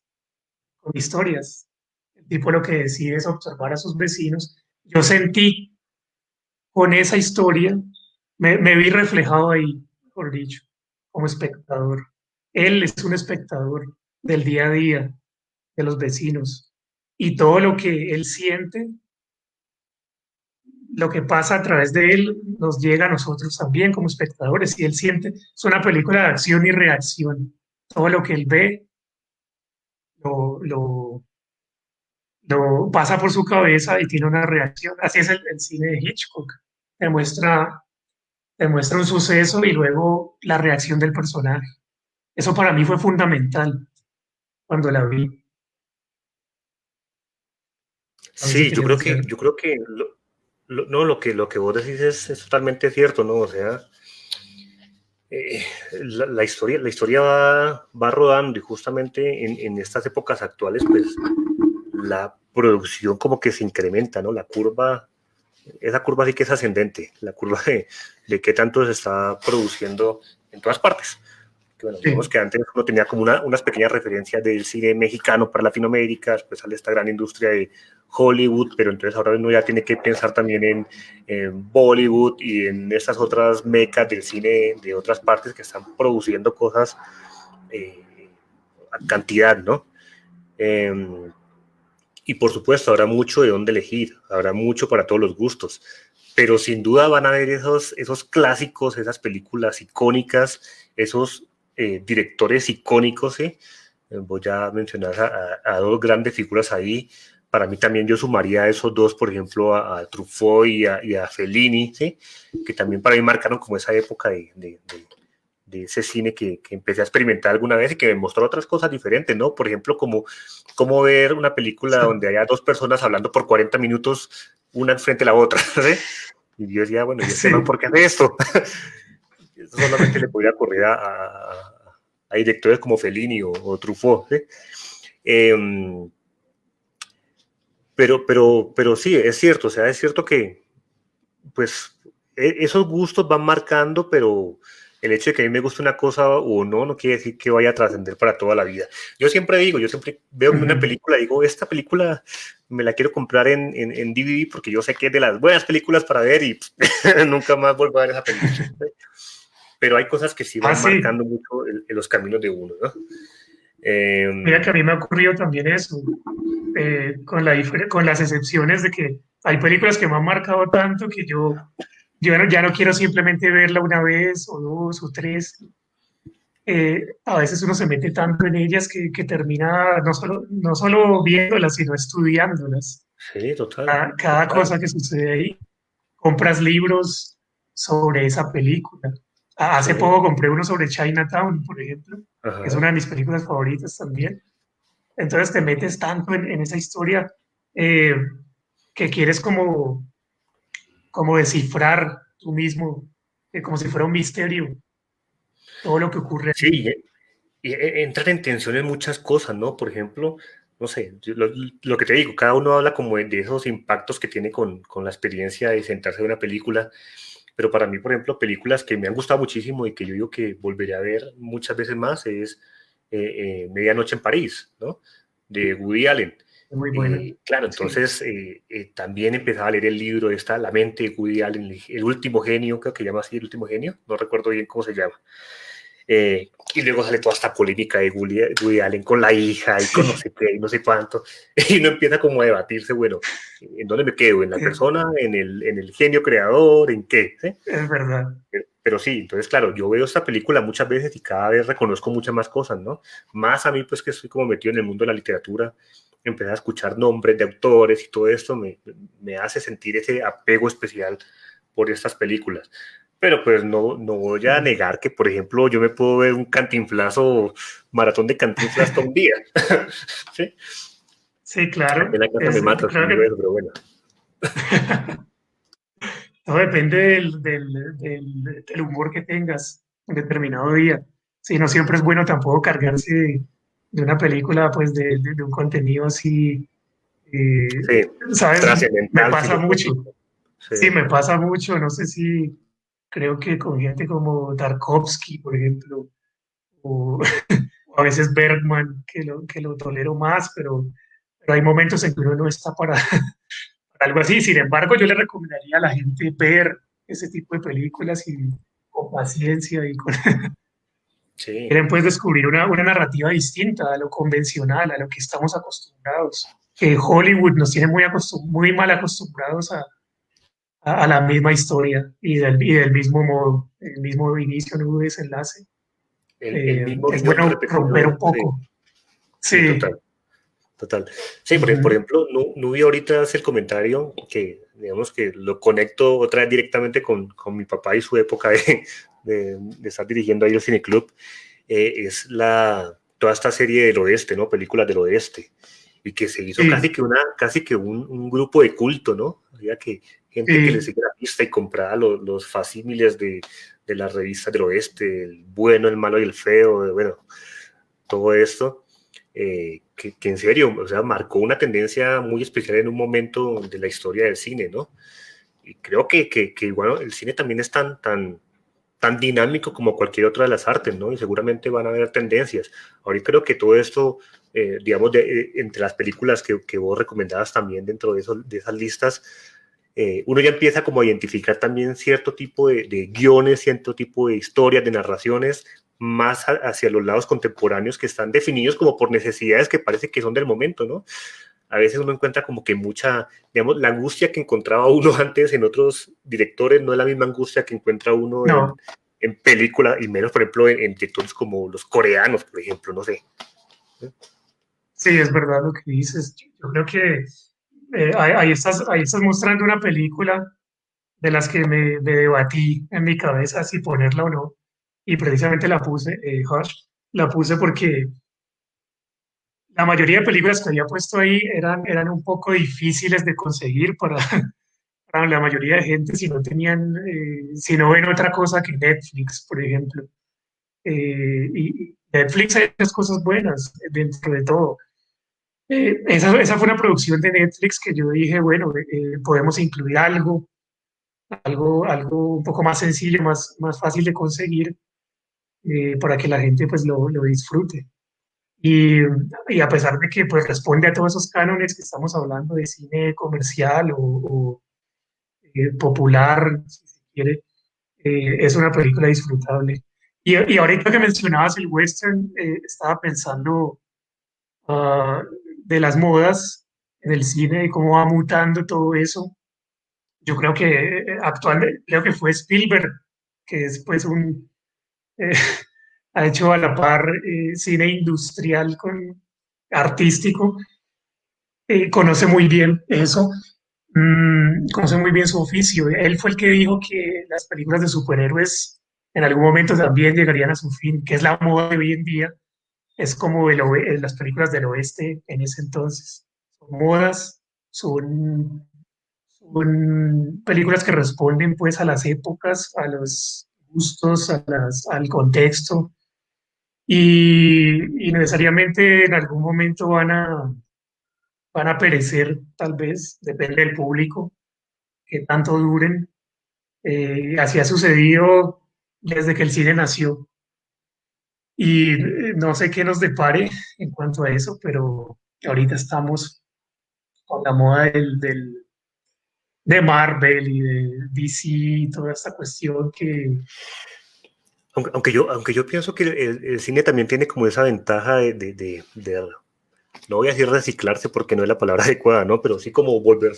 con historias. El tipo lo que decide es observar a sus vecinos. Yo sentí con esa historia, me vi reflejado ahí, por dicho, como espectador. Él es un espectador del día a día de los vecinos y todo lo que él siente, lo que pasa a través de él, nos llega a nosotros también como espectadores y él siente, es una película de acción y reacción. Todo lo que él ve lo, lo, lo pasa por su cabeza y tiene una reacción. Así es el cine de Hitchcock. Demuestra, demuestra un suceso y luego la reacción del personaje. Eso para mí fue fundamental cuando la vi. A ver si Sí, quería decir algo. yo creo que no, lo que vos decís es totalmente cierto, ¿no? O sea, eh, la historia va rodando y justamente en estas épocas actuales, pues la producción como que se incrementa, ¿no? Esa curva sí que es ascendente, la curva de qué tanto se está produciendo en todas partes. Que bueno, digamos Sí, que antes uno tenía como unas pequeñas referencias del cine mexicano para Latinoamérica, después sale esta gran industria de Hollywood, pero entonces ahora uno ya tiene que pensar también en Bollywood y en estas otras mecas del cine de otras partes que están produciendo cosas a cantidad, ¿no? Eh, y por supuesto, habrá mucho de dónde elegir, habrá mucho para todos los gustos, pero sin duda van a haber esos clásicos, esas películas icónicas, esos directores icónicos, ¿sí? Voy a mencionar a dos grandes figuras ahí. Para mí también yo sumaría a esos dos, por ejemplo, a Truffaut y a Fellini, ¿sí? Que también para mí marcaron como esa época de ese cine que empecé a experimentar alguna vez y que me mostró otras cosas diferentes, ¿no? Por ejemplo, como ver una película donde haya dos personas hablando por 40 minutos, una frente a la otra, ¿sí? Y yo decía, bueno, ¿y este man sí, por qué hace esto? Eso solamente le podría ocurrir a directores como Fellini o Truffaut, ¿sí? Eh, pero sí, es cierto, o sea, es cierto que, pues, esos gustos van marcando, pero el hecho de que a mí me guste una cosa o no, no quiere decir que vaya a trascender para toda la vida. Yo siempre veo una ujú, película y digo, esta película me la quiero comprar en DVD porque yo sé que es de las buenas películas para ver y nunca más vuelvo a ver esa película. Pero hay cosas que sí ah, van sí. marcando mucho los caminos de uno, ¿no? Mira Eh, que a mí me ha ocurrido también eso, con las excepciones de que hay películas que me han marcado tanto que ya no quiero simplemente verla una vez o dos o tres. A veces uno se mete tanto en ellas que termina no solo viéndolas, sino estudiándolas. sí, total, Cada total. cosa que sucede ahí. Compras libros sobre esa película. Hace Sí, poco compré uno sobre Chinatown, por ejemplo, que es ajá. una de mis películas favoritas también. Entonces te metes tanto en esa historia eh, que quieres como descifrar tú mismo, como si fuera un misterio, todo lo que ocurre Sí, ahí. entran en tensiones muchas cosas, ¿no? Por ejemplo, no sé, lo que te digo, cada uno habla como de esos impactos que tiene con la experiencia de sentarse a una película, pero para mí, por ejemplo, películas que me han gustado muchísimo y que yo digo que volveré a ver muchas veces más es Medianoche en París, ¿no? De Woody Allen. Es muy buena. Claro, Sí. entonces también empezaba a leer el libro La mente de Woody Allen, el último genio, creo que se llama así, el último genio, no recuerdo bien cómo se llama. Y luego sale toda esta polémica de Woody Allen con la hija y con no Sí, sé qué y no sé cuánto. Y uno empieza como a debatirse, bueno, ¿en dónde me quedo? ¿En la es, persona? En el genio creador? ¿En qué? ¿Sí? es verdad. Pero sí, entonces, claro, yo veo esta película muchas veces y cada vez reconozco muchas más cosas, ¿no? Más a mí, pues que estoy como metido en el mundo de la literatura, empezar a escuchar nombres de autores y todo esto me hace sentir ese apego especial por estas películas. Pero pues no voy a Sí, negar que, por ejemplo, yo me puedo ver un cantinflazo, maratón de cantinflas todo un día. ¿Sí? sí, Aquí en claro. la casa me mata si Creo digo eso, que pero bueno. todo depende del humor que tengas en determinado día. Sí, no siempre es bueno tampoco cargarse de una película, pues de un contenido así, Sí, ¿sabes? Me trascendental, pasa mucho. filosófico. Sí, Sí. me pasa mucho. No sé si creo que con gente como Tarkovsky, por ejemplo, o, o a veces Bergman, que lo tolero más, pero hay momentos en que uno no está para algo así. Sin embargo, yo le recomendaría a la gente ver ese tipo de películas y con paciencia y con, Sí, quieren pues descubrir una narrativa distinta a lo convencional, a lo que estamos acostumbrados. Que Hollywood nos tiene muy mal acostumbrados a la misma historia y del mismo modo, el mismo inicio, nudo, desenlace. el mismo Es guión bueno romper un repetido, sí, poco. sí, Sí. total. Total. Sí, por Ujú. ejemplo, no vi ahorita hace el comentario que, digamos, que lo conecto otra vez directamente con mi papá y su época de estar dirigiendo ahí el cineclub, es toda esta serie del oeste, ¿no? Películas del oeste, y que se hizo Sí, casi que un grupo de culto, ¿no? Había que gente que le sí, seguía la pista y compraba los facímiles de las revistas del oeste, el bueno, el malo y el feo, bueno, todo esto, que en serio, o sea, marcó una tendencia muy especial en un momento de la historia del cine, ¿no? Y creo que bueno, el cine también es tan dinámico como cualquier otra de las artes, ¿no? Y seguramente van a haber tendencias. Ahorita creo que todo esto, digamos, entre las películas que vos recomendabas también dentro de esas listas, uno ya empieza como a identificar también cierto tipo de guiones, cierto tipo de historias, de narraciones, más hacia los lados contemporáneos que están definidos como por necesidades que parece que son del momento, ¿no? A veces uno encuentra como que mucha, digamos, la angustia que encontraba uno antes en otros directores no es la misma angustia que encuentra uno no, en películas, y menos, por ejemplo, en directores como los coreanos, por ejemplo, no sé. sí, es verdad lo que dices. Yo creo que ahí estás mostrando una película de las que me debatí en mi cabeza si ponerla o no. Y precisamente la puse, Hush, la puse porque la mayoría de películas que había puesto ahí eran un poco difíciles de conseguir para la mayoría de gente si no tenían, si no ven otra cosa que Netflix, por ejemplo. Y Netflix hay muchas cosas buenas dentro de todo. Esa fue una producción de Netflix que yo dije, bueno, podemos incluir algo un poco más sencillo, más fácil de conseguir para que la gente pues lo disfrute. Y, y a pesar de que pues responde a todos esos cánones que estamos hablando de cine comercial o popular, si se quiere, es una película disfrutable. Y ahorita que mencionabas el western, estaba pensando de las modas en el cine y cómo va mutando todo eso. Yo creo que actualmente, creo que fue Spielberg, que es pues eh, ha hecho a la par cine industrial con artístico, conoce muy bien eso, conoce muy bien su oficio. Él fue el que dijo que las películas de superhéroes en algún momento también llegarían a su fin, que es la moda de hoy en día, es como las películas del oeste en ese entonces. Son modas, son películas que responden pues a las épocas, a los gustos, al contexto y necesariamente en algún momento van a perecer, tal vez, depende del público, que tanto duren. Así ha sucedido desde que el cine nació. Y no sé qué nos depare en cuanto a eso, pero ahorita estamos con la moda de Marvel y de DC y toda esta cuestión que Aunque yo pienso que el cine también tiene como esa ventaja no voy a decir reciclarse porque no es la palabra adecuada, ¿no? Pero sí como volver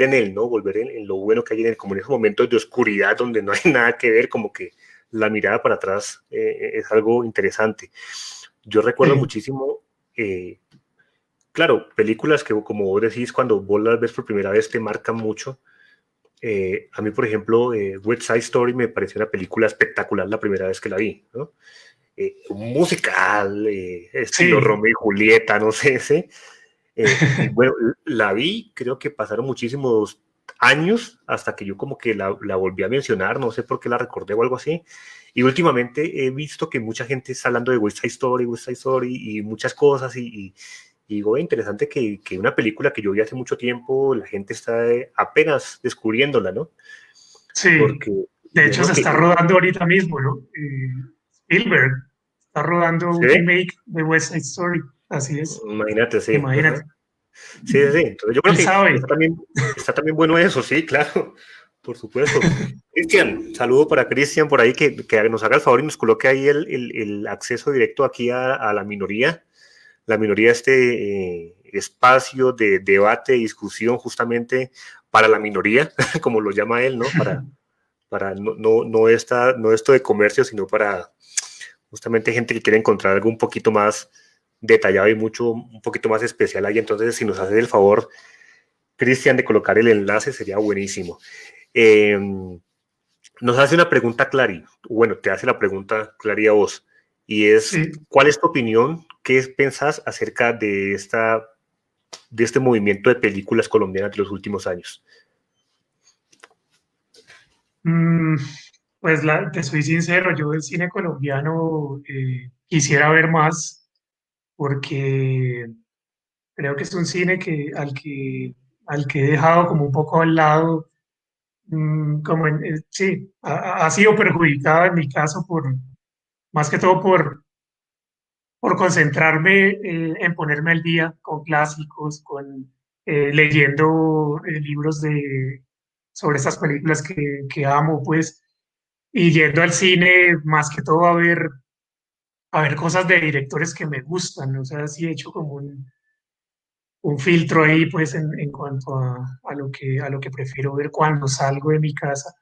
en él, ¿no? Volver en lo bueno que hay en él, como en esos momentos de oscuridad donde no hay nada que ver, como que la mirada para atrás es algo interesante. Yo recuerdo sí, muchísimo, eh, claro, películas que como vos decís, cuando vos las ves por primera vez te marcan mucho. A mí, por ejemplo, West Side Story me pareció una película espectacular la primera vez que la vi, ¿no? Un musical, estilo sí, Romeo y Julieta, no sé, ese. Y bueno, la vi, creo que pasaron muchísimos años hasta que yo como que la volví a mencionar, no sé por qué la recordé o algo así. Y últimamente he visto que mucha gente está hablando de West Side Story y muchas cosas y digo, interesante que una película que yo vi hace mucho tiempo, la gente está apenas descubriéndola, ¿no? Sí, porque de hecho digamos se que, está rodando ahorita mismo, ¿no? Spielberg está rodando un ¿sí? remake de West Side Story, así es, Imagínate, sí. imagínate. Ajá. Sí, sí, sí. Entonces yo creo Él que sabe. está también bueno eso, sí, claro, por supuesto. Cristian, saludo para Cristian por ahí, que nos haga el favor y nos coloque ahí el acceso directo aquí a la minoría. La minoría, espacio de debate, discusión justamente para la minoría, como lo llama él, ¿no? Para no esto de comercio, sino para justamente gente que quiere encontrar algo un poquito más detallado y un poquito más especial ahí. Entonces, si nos hace el favor, Cristian, de colocar el enlace, sería buenísimo. Eh, Nos hace una pregunta Clary, bueno, te hace la pregunta Clary a vos, y es, Sí. ¿cuál es tu opinión? ¿Qué pensás acerca de este movimiento de películas colombianas de los últimos años? Mm, pues te soy sincero, yo del cine colombiano quisiera ver más porque creo que es un cine al que he dejado como un poco al lado, como sí, ha sido perjudicado en mi caso más que todo por concentrarme en ponerme al día con clásicos, leyendo libros sobre estas películas que amo, pues, y yendo al cine más que todo a ver cosas de directores que me gustan, o sea, sí he hecho como un filtro ahí, pues, en cuanto a lo que prefiero ver cuando salgo de mi casa.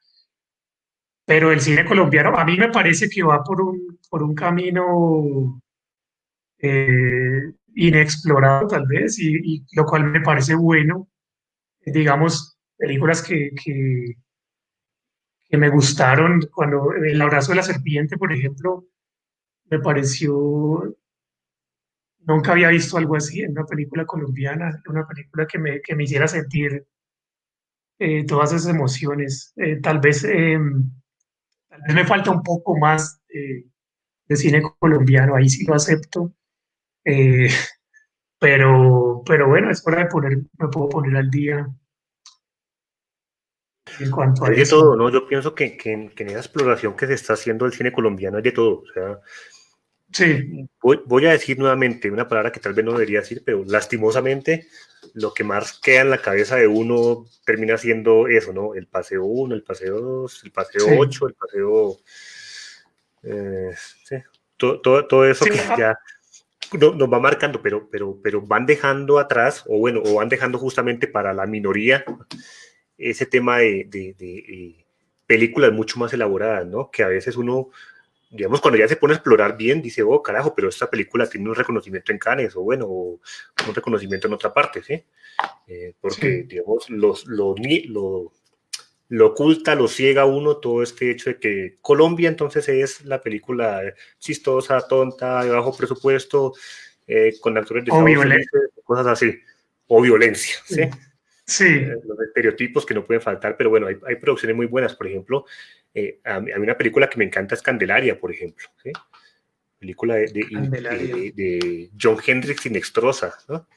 Pero el cine colombiano, a mí me parece que va por un camino inexplorado tal vez, y lo cual me parece bueno. Digamos, películas que me gustaron, cuando El abrazo de la serpiente, por ejemplo, me pareció, nunca había visto algo así en una película colombiana, una película que me hiciera sentir todas esas emociones. Tal vez me falta un poco más de cine colombiano, ahí sí lo acepto. Eh, pero bueno, es hora me puedo poner al día en cuanto a Hay de eso. todo, ¿no? Yo pienso que en esa exploración que se está haciendo del cine colombiano hay de todo. O sea, Sí, voy a decir nuevamente una palabra que tal vez no debería decir, pero lastimosamente lo que más queda en la cabeza de uno termina siendo eso, ¿no? El paseo uno, el paseo 2, el paseo sí, 8, el paseo... sí, todo eso sí, que ya nos va marcando, pero van dejando atrás, o bueno, o van dejando justamente para la minoría ese tema de películas mucho más elaboradas, ¿no? Que a veces uno, digamos, cuando ya se pone a explorar bien, dice, oh, carajo, pero esta película tiene un reconocimiento en Cannes, o bueno, o un reconocimiento en otra parte, ¿sí? Porque, sí, digamos, lo oculta, lo ciega uno todo este hecho de que Colombia entonces es la película chistosa, tonta, de bajo presupuesto, con actores de o Estados violencia. Unidos, cosas así, o violencia, ¿sí? Sí, sí, Los estereotipos que no pueden faltar, pero bueno, hay producciones muy buenas, por ejemplo, a mí una película que me encanta es Candelaria, por ejemplo, ¿sí? Película Candelaria. de John Hendricks Inextrosa, ¿no?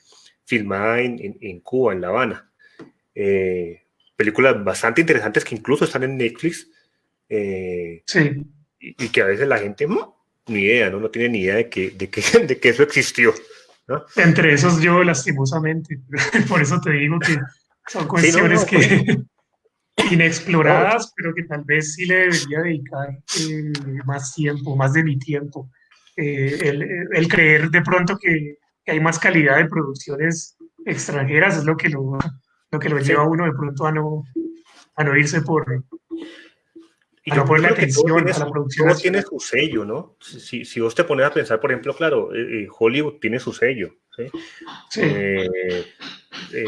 Filmada en Cuba, en La Habana. Eh, Películas bastante interesantes que incluso están en Netflix, eh, Sí, y que a veces la gente, ni idea, ¿no? No tiene ni idea de que eso existió, ¿no? entre esos yo lastimosamente. Por eso te digo que son Sí, no, cuestiones no, por eso. que No, inexploradas, pero que tal vez sí le debería dedicar más tiempo, más de mi tiempo. El creer de pronto que hay más calidad de producciones extranjeras es lo que lo lleva a sí. uno de pronto a no irse Y a no yo ponerle creo que atención a la producción todo tiene nacional. su sello, ¿no? Si vos te pones a pensar, por ejemplo, claro, Hollywood tiene su sello, ¿sí? Sí, Eh, eh,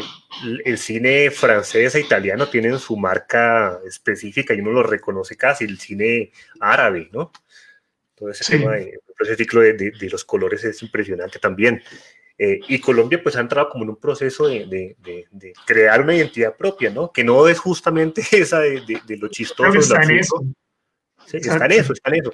el cine francés e italiano tienen su marca específica y uno lo reconoce casi, el cine árabe, ¿no? Todo ese tema sí, ese ciclo de los colores es impresionante también. Y Colombia pues ha entrado como en un proceso de crear una identidad propia, ¿no? Que no es justamente esa de lo creo que chistoso, de lo está en eso. absurdo. Sí, está en Exacto. eso, está en eso.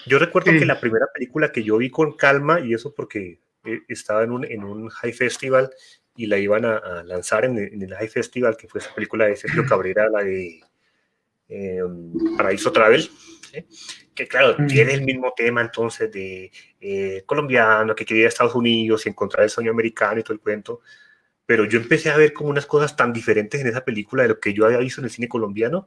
Yo recuerdo que Sí, la primera película que yo vi con calma, y eso porque estaba en un High Festival y la iban a lanzar en el High Festival, que fue esa película de Sergio Cabrera, la de eh, Paraíso Travel, ¿sí? Que claro, tiene el Mm, mismo tema entonces de colombiano que quería ir a Estados Unidos y encontrar el sueño americano y todo el cuento, pero yo empecé a ver como unas cosas tan diferentes en esa película de lo que yo había visto en el cine colombiano,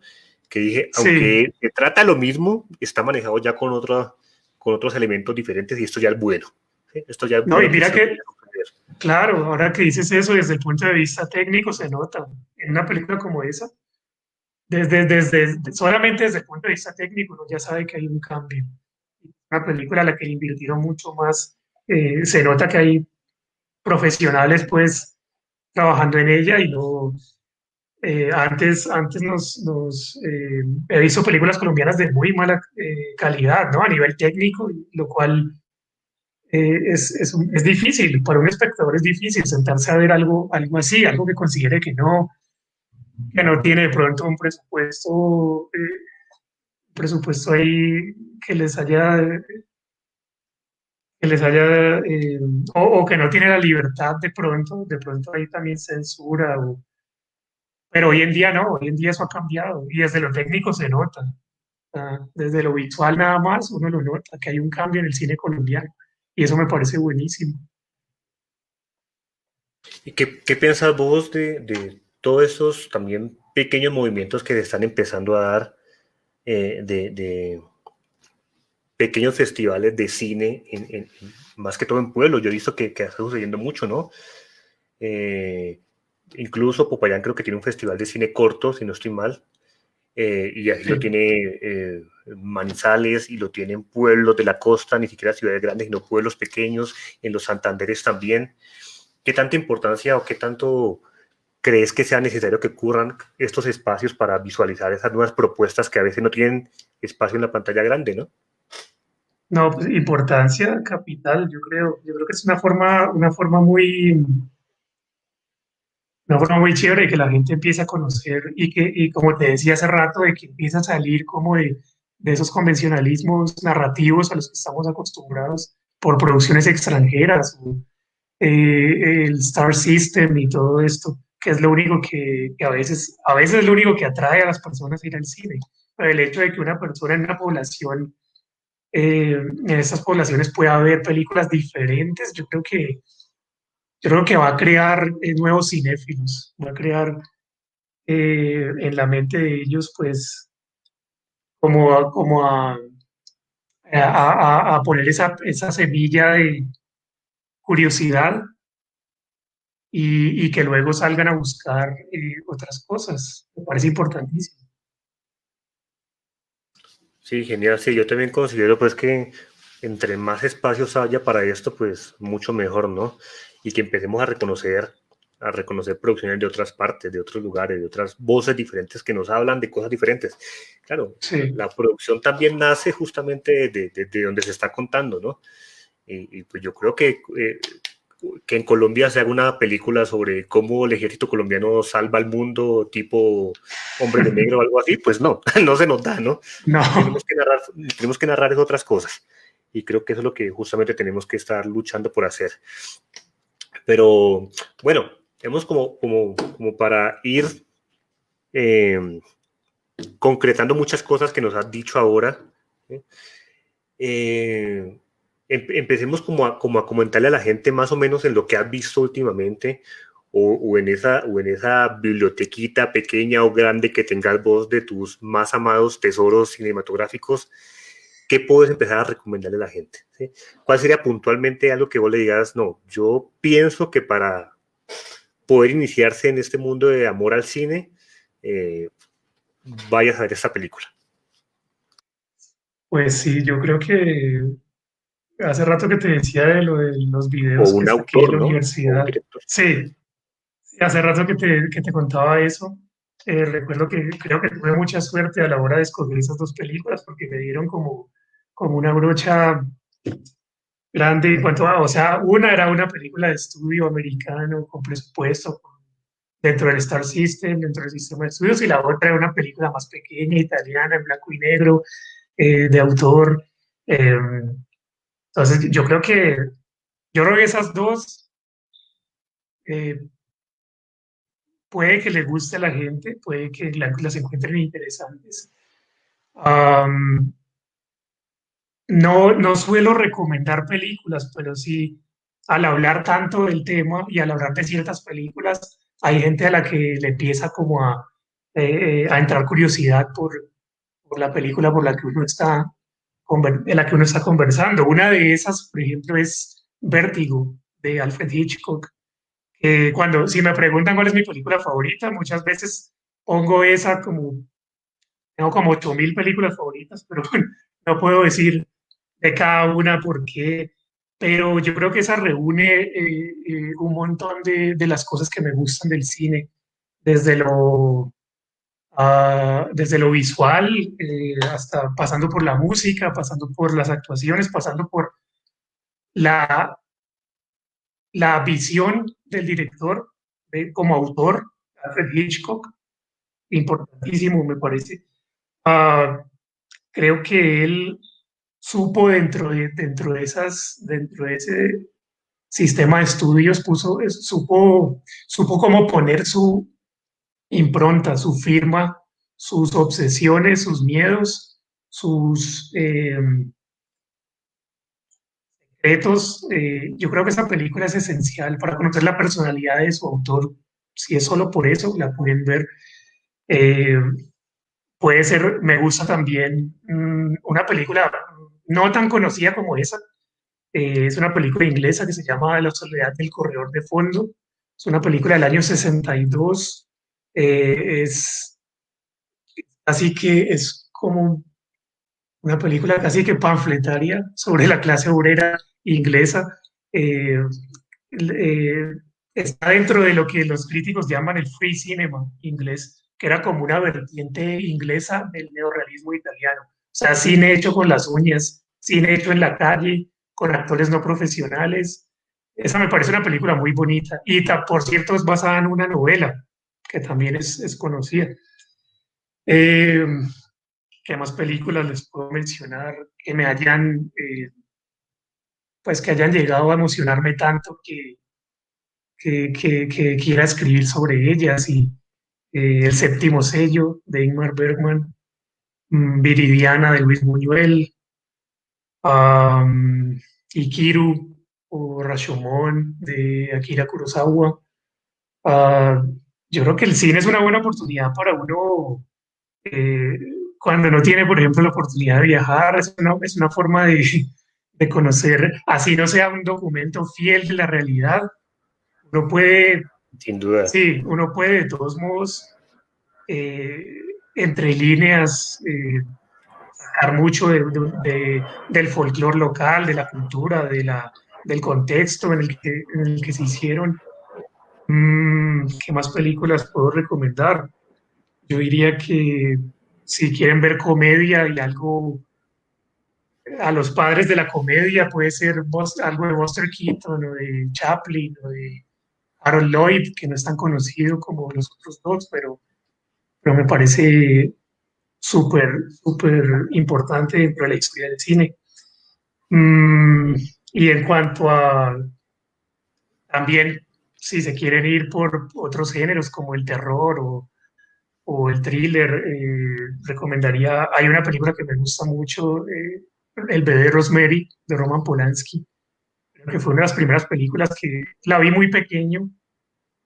que dije, sí, aunque se trata lo mismo, está manejado ya con otros elementos diferentes y esto ya es bueno. ¿Sí? Esto ya es no, y bueno que mira sí que, quiere sorprender. claro, ahora que dices eso desde el punto de vista técnico se nota en una película como esa, solamente desde el punto de vista técnico uno ya sabe que hay un cambio. Una película a la que le invirtieron mucho más, se nota que hay profesionales pues trabajando en ella y no, antes he visto películas colombianas de muy mala calidad, ¿no? A nivel técnico, lo cual es difícil, para un espectador es difícil sentarse a ver algo así, algo que considere que no tiene de pronto un presupuesto ahí que que les haya o que no tiene la libertad de pronto hay también censura, pero hoy en día no, hoy en día eso ha cambiado y desde lo técnico se nota, desde lo visual nada más uno lo nota, que hay un cambio en el cine colombiano y eso me parece buenísimo. ¿Y qué piensas vos de todos esos también pequeños movimientos que se están empezando a dar de pequeños festivales de cine, más que todo en pueblos? Yo he visto que está sucediendo mucho, ¿no? Eh, Incluso Popayán creo que tiene un festival de cine corto, si no estoy mal, y así lo Sí. tiene Manizales y lo tienen pueblos de la costa, ni siquiera ciudades grandes, sino pueblos pequeños, en los Santanderes también. ¿Qué tanta importancia o qué tanto crees que sea necesario que ocurran estos espacios para visualizar esas nuevas propuestas que a veces no tienen espacio en la pantalla grande, ¿no? No, pues importancia capital, yo creo. Yo creo que es una forma muy chévere de que la gente empiece a conocer y como te decía hace rato, de que empieza a salir como de esos convencionalismos narrativos a los que estamos acostumbrados por producciones extranjeras, el Star System y todo esto, que es lo único que a veces es lo único que atrae a las personas a ir al cine. Pero el hecho de que una persona en una población en estas poblaciones pueda haber películas diferentes, yo creo que va a crear nuevos cinéfilos, va a crear en la mente de ellos, pues, como a poner esa semilla de curiosidad y que luego salgan a buscar otras cosas. Me parece importantísimo. Sí, genial. Sí, yo también considero pues que entre más espacios haya para esto, pues mucho mejor, ¿no? Y que empecemos a reconocer producciones de otras partes, de otros lugares, de otras voces diferentes que nos hablan de cosas diferentes. Claro, Sí, la producción también nace justamente de donde se está contando, ¿no? Y pues yo creo que en Colombia se haga una película sobre cómo el ejército colombiano salva al mundo, tipo Hombres de Negro o algo así, pues no, no se nos da, ¿no? no, Tenemos que narrar otras cosas. Y creo que eso es lo que justamente tenemos que estar luchando por hacer. Pero bueno, hemos como para ir eh, concretando muchas cosas que nos has dicho ahora. ¿Sí? Eh, Empecemos como a comentarle a la gente más o menos en lo que has visto últimamente o en esa bibliotequita pequeña o grande que tengas vos de tus más amados tesoros cinematográficos. ¿Qué puedes empezar a recomendarle a la gente? ¿Sí? ¿Cuál sería puntualmente algo que vos le digas? No, yo pienso que para poder iniciarse en este mundo de amor al cine, eh, vayas a ver esta película. pues sí, yo creo que hace rato que te decía de lo de los O videos que un saqué en autor, la ¿no? O un universidad. director. Sí, sí, hace rato que te contaba eso. Recuerdo que creo que tuve mucha suerte a la hora de escoger esas dos películas porque me dieron como una brocha grande en cuanto a, o sea, una era una película de estudio americano con presupuesto dentro del Star System, dentro del sistema de estudios, y la otra era una película más pequeña, italiana, en blanco y negro, de autor. Eh, entonces, yo creo que esas dos, eh, puede que le guste a la gente, puede que las encuentren interesantes. Am, no suelo recomendar películas, pero sí, al hablar tanto del tema y al hablar de ciertas películas, hay gente a la que le empieza como a entrar curiosidad por la película por la que uno está, en la que uno está conversando. Una de esas, por ejemplo, es Vértigo, de Alfred Hitchcock. Si me preguntan cuál es mi película favorita, muchas veces pongo esa como, tengo como 8000 películas favoritas, pero no puedo decir de cada una por qué, pero yo creo que esa reúne un montón de las cosas que me gustan del cine, desde desde lo visual, hasta pasando por la música, pasando por las actuaciones, pasando por la, la visión del director como autor, Alfred Hitchcock, importantísimo me parece. Ah, Creo que él supo dentro de ese sistema de estudios, supo cómo poner su impronta, su firma, sus obsesiones, sus miedos, sus secretos. Yo creo que esa película es esencial para conocer la personalidad de su autor. Si es solo por eso, la pueden ver. Eh, Puede ser, me gusta también una película no tan conocida como esa. Es una película inglesa que se llama La soledad del corredor de fondo. Es una película del año 62. Es así que es como una película casi que panfletaria sobre la clase obrera inglesa. Eh, eh, Está dentro de lo que los críticos llaman el free cinema inglés, que era como una vertiente inglesa del neorrealismo italiano. O sea, cine hecho con las uñas, cine hecho en la calle, con actores no profesionales. Esa me parece una película muy bonita. Y por cierto, es basada en una novela que también es conocida. Eh, ¿Qué más películas les puedo mencionar que me hayan, pues que hayan llegado a emocionarme tanto que quiera escribir sobre ellas? Y El séptimo sello de Ingmar Bergman, Viridiana de Luis Buñuel, um, Ikiru o Rashomon de Akira Kurosawa. Ah, yo creo que el cine es una buena oportunidad para uno eh, cuando no tiene, por ejemplo, la oportunidad de viajar. Es una forma de conocer, así no sea un documento fiel de la realidad. Uno puede, Sin duda. sí, uno puede de todos modos, eh, entre líneas, sacar mucho del folclore local, de la cultura, del contexto en el que se hicieron. ¿Qué más películas puedo recomendar? Yo diría que si quieren ver comedia y algo a los padres de la comedia, puede ser algo de Buster Keaton o de Chaplin o de Harold Lloyd, que no es tan conocido como los otros dos, pero me parece súper importante dentro de la historia del cine. Mm, y en cuanto a también, si se quieren ir por otros géneros como el terror o el thriller, recomendaría, hay una película que me gusta mucho, El bebé de Rosemary, de Roman Polanski. Creo que fue una de las primeras películas que la vi muy pequeño,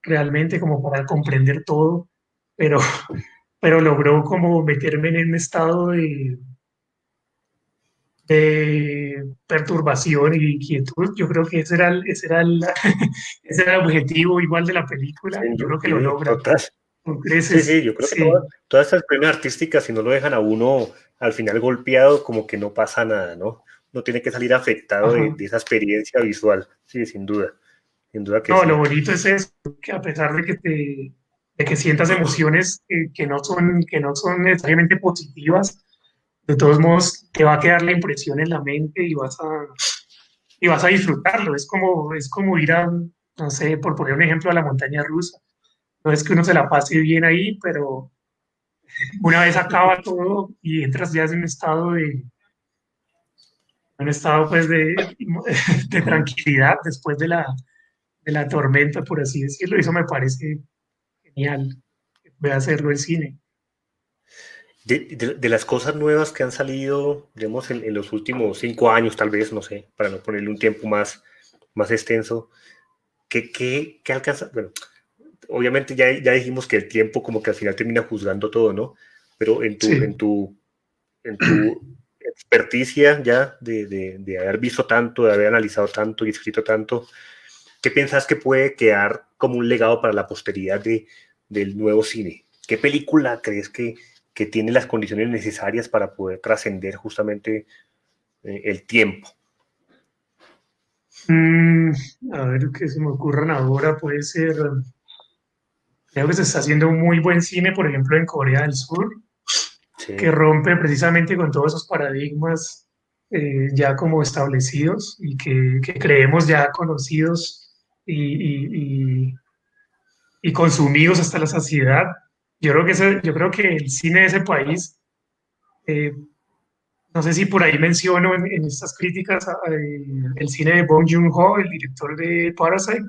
realmente como para comprender todo, pero, pero logró como meterme en un estado de perturbación y inquietud. Yo creo que ese era el objetivo igual de la película, y yo creo que lo Sí, logra total. con Sí, sí, creces. yo creo que Sí, todas estas premios artísticas, si no lo dejan a uno al final golpeado, como que no pasa nada, ¿no? No tiene que salir afectado ajá. de esa experiencia visual. Sí, sin duda que No, lo sí. bonito es eso, que a pesar de que sientas emociones que no son necesariamente positivas, de todos modos te va a quedar la impresión en la mente y vas a disfrutarlo. Es como ir a, no sé, por poner un ejemplo, a la montaña rusa. No es que uno se la pase bien ahí, pero una vez acaba todo y entras ya en un estado pues de tranquilidad después de la tormenta, por así decirlo. Eso me parece genial que pueda hacerlo el cine. De las cosas nuevas que han salido, digamos, en los últimos 5 años, tal vez, no sé, para no ponerle un tiempo más extenso, ¿qué alcanza? Bueno, obviamente ya dijimos que el tiempo como que al final termina juzgando todo, ¿no? Pero Sí. en tu experticia ya de haber visto tanto, de haber analizado tanto y escrito tanto, ¿qué piensas que puede quedar como un legado para la posteridad del nuevo cine? ¿Qué película crees que tiene las condiciones necesarias para poder trascender justamente el tiempo? Mm, a ver qué se me ocurran ahora, puede ser, creo que se está haciendo un muy buen cine, por ejemplo, en Corea del Sur, que Sí, rompe precisamente con todos esos paradigmas ya como establecidos y que creemos ya conocidos y consumidos hasta la saciedad. Yo creo que el cine de ese país, eh, no sé si por ahí menciono en estas críticas el cine de Bong Joon-ho, el director de Parasite,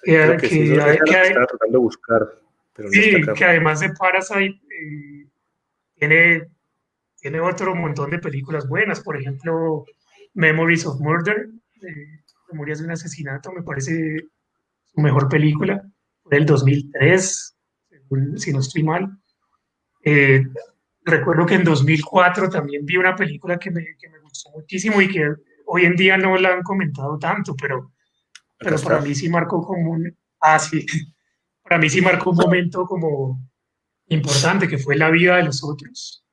creo que sí, esa es la que que estaba tratando de buscar, pero no está sí, acá. que además de Parasite tiene, tiene otro montón de películas buenas, por ejemplo, Memories of Murder, Memorias de un asesinato, me parece su mejor película, fue del 2003, si no estoy mal. Eh, Recuerdo que en 2004 también vi una película que me gustó muchísimo y que hoy en día no la han comentado tanto, Acá pero para está. mí sí marcó como un, sí, para mí sí marcó un momento como importante, que fue La vida de los otros,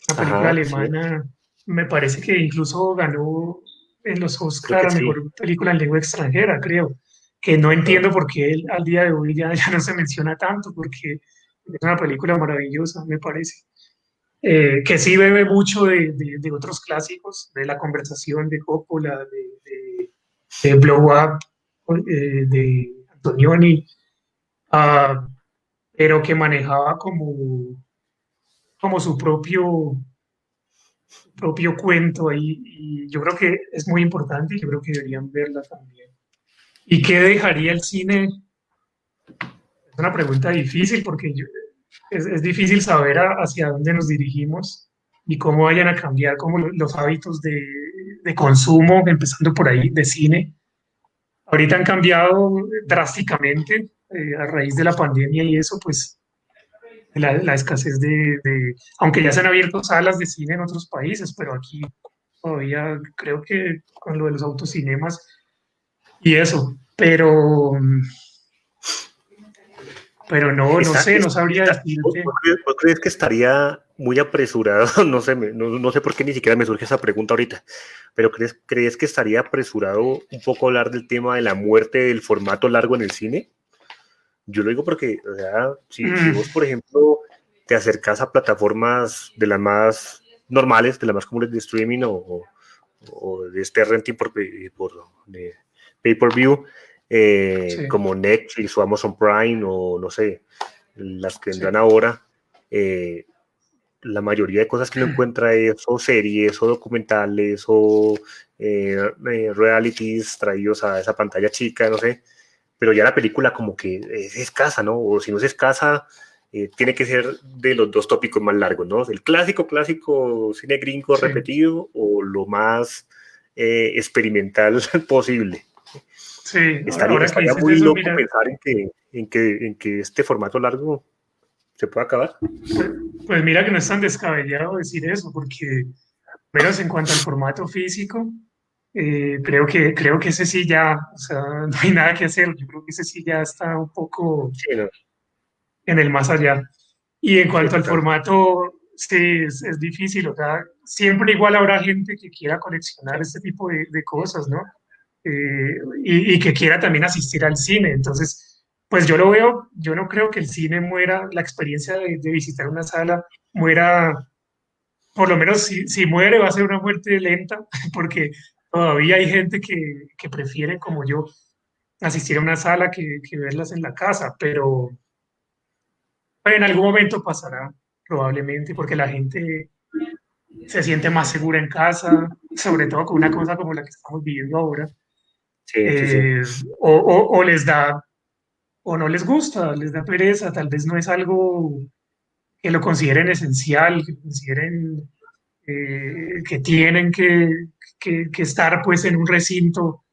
una película Ajá, sí, alemana, me parece que incluso ganó en los creo Oscar que a sí. mejor película en lengua extranjera, creo, que no Ajá. entiendo por qué al día de hoy ya no se menciona tanto, porque es una película maravillosa, me parece. Que sí bebe mucho de otros clásicos, de La conversación de Coppola, de Blow Up, de Antonioni, ah, pero que manejaba como su propio cuento ahí, y yo creo que es muy importante y yo creo que deberían verla también. ¿Y qué dejaría el cine? Es una pregunta difícil porque es difícil saber hacia dónde nos dirigimos y cómo vayan a cambiar como los hábitos de consumo, empezando por ahí, de cine. Ahorita han cambiado drásticamente a raíz de la pandemia y eso, pues la escasez aunque ya se han abierto salas de cine en otros países, pero aquí todavía creo que con lo de los autocinemas y eso, pero no, no Está, sé, es- no sabría ¿Vos decirte. vos crees que estaría muy apresurado? No sé, no sé por qué ni siquiera me surge esa pregunta ahorita, pero ¿crees que estaría apresurado un poco hablar del tema de la muerte del formato largo en el cine? Yo lo digo porque, o sea, si Mm, vos, por ejemplo, te acercas a plataformas de las más normales, de las más comunes de streaming o de este renting de pay-per-view, sí, como Netflix o Amazon Prime o no sé, las que vendrán sí, ahora, eh, la mayoría de cosas que uno encuentra es o series o documentales o realities traídos a esa pantalla chica, no sé, pero ya la película como que es escasa, ¿no? O si no es escasa, tiene que ser de los dos tópicos más largos, ¿no? El clásico cine gringo sí, repetido o lo más experimental posible. sí. Estaría, Ahora que estaría dices muy eso, loco mira, pensar en que este formato largo se pueda acabar. pues, pues mira que no es tan descabellado decir eso, porque menos en cuanto al formato físico, creo que ese sí ya, o sea, no hay nada que hacer. Yo creo que ese sí ya está un poco Sí, no, en el más allá. Y en sí, cuanto al total. formato, sí, es difícil, o sea, siempre igual habrá gente que quiera coleccionar este tipo de cosas, ¿no? Y que quiera también asistir al cine. Entonces, pues yo lo veo, yo no creo que el cine muera, la experiencia de visitar una sala muera, por lo menos si muere va a ser una muerte lenta, porque todavía hay gente que prefiere, como yo, asistir a una sala que verlas en la casa, pero en algún momento pasará, probablemente, porque la gente se siente más segura en casa, sobre todo con una cosa como la que estamos viviendo ahora, Sí, sí, sí. eh, o les da o no les gusta, les da pereza, tal vez no es algo que lo consideren esencial, que consideren que tienen que estar pues en un recinto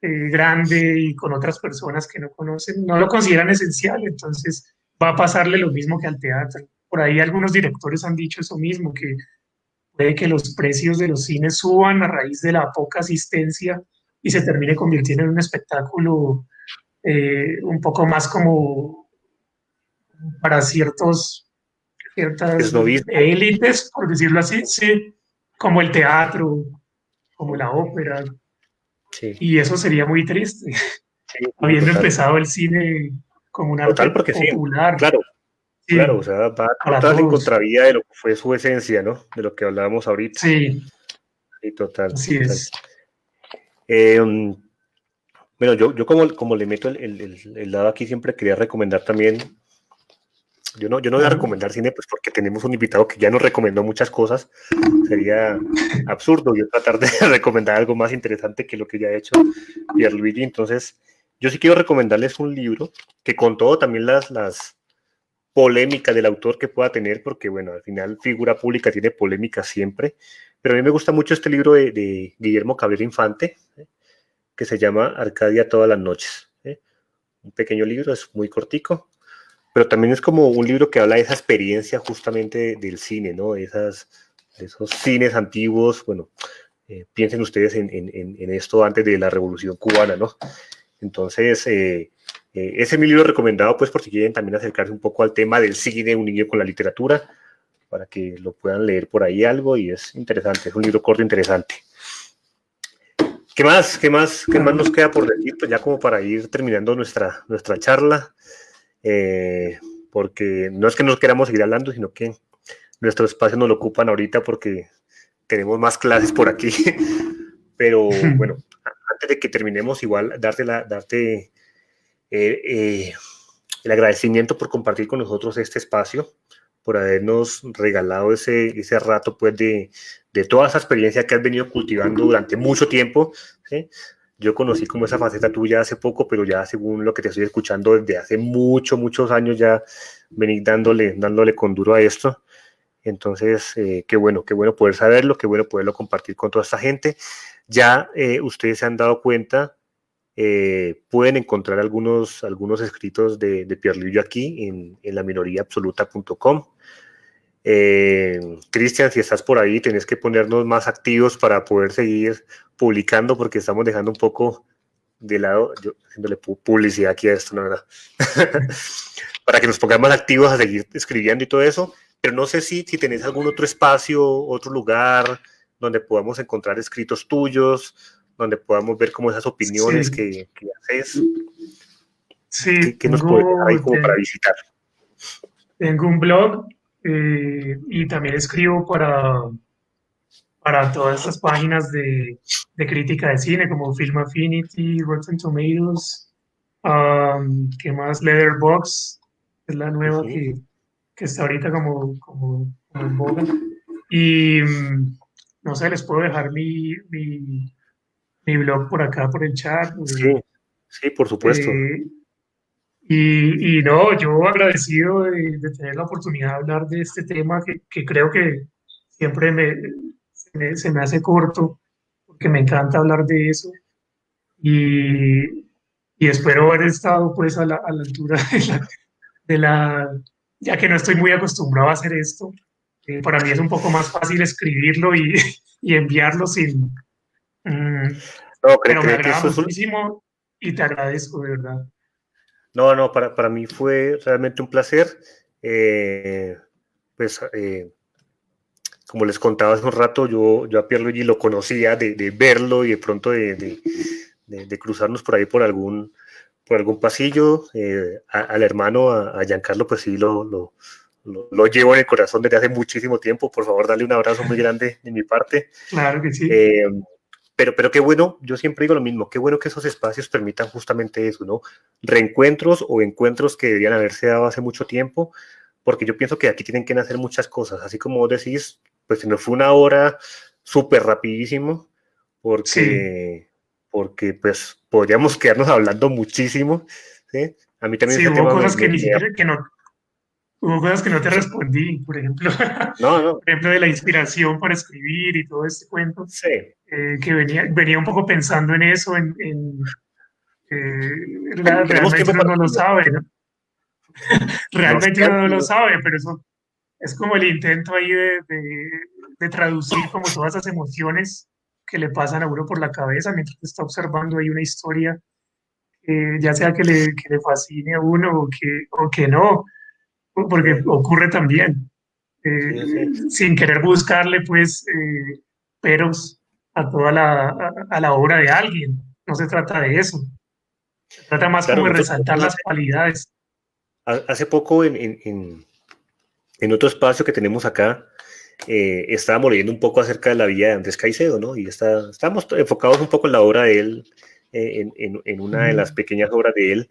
grande y con otras personas que no conocen, no lo consideran esencial, entonces va a pasarle lo mismo que al teatro. Por ahí algunos directores han dicho eso mismo, que puede que los precios de los cines suban a raíz de la poca asistencia y se termine convirtiendo en un espectáculo un poco más como para ciertas Esnovismo. élites, por decirlo así, sí, como el teatro, como la ópera, Sí, y eso sería muy triste, sí, no, habiendo total. empezado el cine como un Total, arte porque sí, popular, claro, claro, o sí, sea, va para total en todos. contravía de lo que fue su esencia, ¿no? De lo que hablábamos ahorita. Sí, Sí, total, así total. es. Eh, bueno, yo como le meto el lado aquí, siempre quería recomendar también. Yo no voy a Claro. recomendar cine, pues porque tenemos un invitado que ya nos recomendó muchas cosas. Sería absurdo yo tratar de recomendar algo más interesante que lo que ya ha hecho Pierluigi. Entonces, yo sí quiero recomendarles un libro que con todo también las polémicas del autor que pueda tener, porque bueno, al final figura pública tiene polémica siempre, pero a mí me gusta mucho este libro de Guillermo Cabrera Infante, que se llama Arcadia todas las noches. Un pequeño libro, es muy cortico, pero también es como un libro que habla de esa experiencia justamente del cine, ¿no? De esos cines antiguos, bueno, piensen ustedes en esto antes de la Revolución Cubana, ¿no? Entonces, ese es mi libro recomendado, pues, por si quieren también acercarse un poco al tema del cine, un niño con la literatura, para que lo puedan leer por ahí algo, y es interesante, es un libro corto interesante. ¿Qué más? ¿Qué más? ¿Qué más Claro. nos queda por decir? Pues ya como para ir terminando nuestra charla, eh, porque no es que nos queramos seguir hablando, sino que nuestro espacio nos lo ocupan ahorita porque tenemos más clases por aquí. Pero bueno, antes de que terminemos, igual darte el agradecimiento por compartir con nosotros este espacio, por habernos regalado ese rato pues de toda esa experiencia que has venido cultivando durante mucho tiempo. ¿Sí? Yo conocí como esa faceta tuya hace poco, pero ya según lo que te estoy escuchando desde hace muchos años ya venís dándole con duro a esto. Entonces, qué bueno poder saberlo, qué bueno poderlo compartir con toda esta gente. Ya ustedes se han dado cuenta, pueden encontrar algunos escritos de Pierlillo aquí en laminoríaabsoluta.com. Cristian, si estás por ahí, tenés que ponernos más activos para poder seguir publicando, porque estamos dejando un poco de lado, yo haciéndole publicidad aquí a esto, la verdad, para que nos pongamos activos a seguir escribiendo y todo eso, pero no sé si tenés algún otro espacio, otro lugar donde podamos encontrar escritos tuyos, donde podamos ver como esas opiniones Sí, que haces, sí, que nos puedes dejar ahí como para visitar. tengo un blog y también escribo para todas estas páginas de crítica de cine como Film Affinity, Rotten Tomatoes, ¿qué más? Letterboxd, es la Uh nueva -huh. que está ahorita como en boga. Y no sé, les puedo dejar mi blog por acá, por el chat. Sí, sí, por supuesto. Eh, y no, yo agradecido de tener la oportunidad de hablar de este tema que creo que siempre se me hace corto, porque me encanta hablar de eso. Y, y espero haber estado pues a la altura de la, ya que no estoy muy acostumbrado a hacer esto. Para mí es un poco más fácil escribirlo y enviarlo sin... No, pero me cree que agrada eso es un... muchísimo y te agradezco de verdad. No, para mí fue realmente un placer. Pues como les contaba hace un rato, yo a Pierluigi lo conocía de verlo y de pronto de cruzarnos por ahí por algún pasillo. Al hermano, a Giancarlo, pues sí lo llevo en el corazón desde hace muchísimo tiempo. Por favor, dale un abrazo muy grande de mi parte. Claro que sí. Eh, pero qué bueno, yo siempre digo lo mismo, qué bueno que esos espacios permitan justamente eso, ¿no? Reencuentros o encuentros que deberían haberse dado hace mucho tiempo, porque yo pienso que aquí tienen que nacer muchas cosas, así como vos decís, pues se nos fue una hora súper rapidísimo, Sí, porque pues podríamos quedarnos hablando muchísimo, ¿sí? A mí también Sí, ese hubo tema cosas que ni siquiera, que no, hubo cosas que no te respondí, por ejemplo, No, no, por ejemplo, de la inspiración para escribir y todo este cuento, sí. que venía un poco pensando en eso, Tenemos realmente tiempo uno para no lo conversar. sabe, ¿no? Nos Realmente quedan uno no lo sabe, pero eso es como el intento ahí de traducir como todas esas emociones que le pasan a uno por la cabeza mientras está observando ahí una historia, ya sea que le fascine a uno o que no, porque sí, ocurre también, sí, sí. sin querer buscarle pues peros a toda a la obra de alguien. No se trata de eso, se trata más Claro, como de nosotros resaltar las cualidades. hace poco en otro espacio que tenemos acá, estábamos leyendo un poco acerca de la vida de Andrés Caicedo, ¿no? Y estamos enfocados un poco en la obra de él, en una de Ujú. las pequeñas obras de él,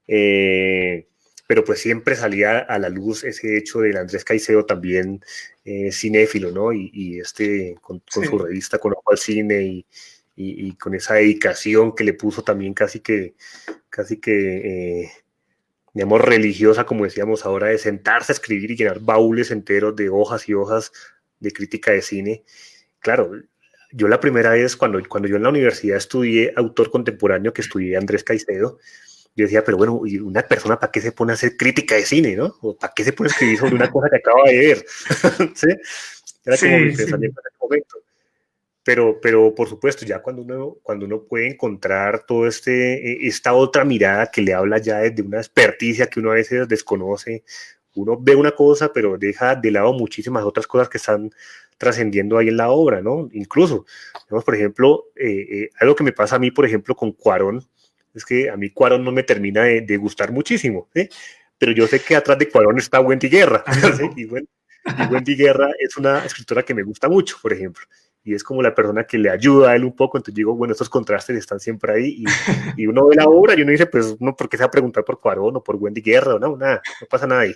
eh, pero pues siempre salía a la luz ese hecho del Andrés Caicedo también cinéfilo, ¿no? Con su Sí, revista Con Ojo al Cine y con esa dedicación que le puso también casi que digamos, religiosa, como decíamos ahora, de sentarse a escribir y llenar baúles enteros de hojas y hojas de crítica de cine. Claro, yo la primera vez, cuando yo en la universidad estudié autor contemporáneo, que estudié Andrés Caicedo, yo decía, pero bueno, ¿y una persona para qué se pone a hacer crítica de cine, no? ¿O para qué se pone a escribir sobre una cosa que acaba de ver? ¿Sí? Era como mi sí, sí. pensamiento en ese momento. Por supuesto, ya cuando uno puede encontrar todo esta otra mirada que le habla ya desde una experticia que uno a veces desconoce, uno ve una cosa, pero deja de lado muchísimas otras cosas que están trascendiendo ahí en la obra, ¿no? Incluso, digamos, por ejemplo, algo que me pasa a mí, por ejemplo, con Cuarón, es que a mí Cuarón no me termina de gustar muchísimo, ¿sí? Pero yo sé que atrás de Cuarón está Wendy Guerra, A mí ¿sí? tampoco. Y Wendy Guerra es una escritora que me gusta mucho, por ejemplo, y es como la persona que le ayuda a él un poco, entonces digo, bueno, estos contrastes están siempre ahí, y uno ve la obra y uno dice, pues, no, ¿por qué se va a preguntar por Cuarón o por Wendy Guerra? No, nada, no pasa nada ahí.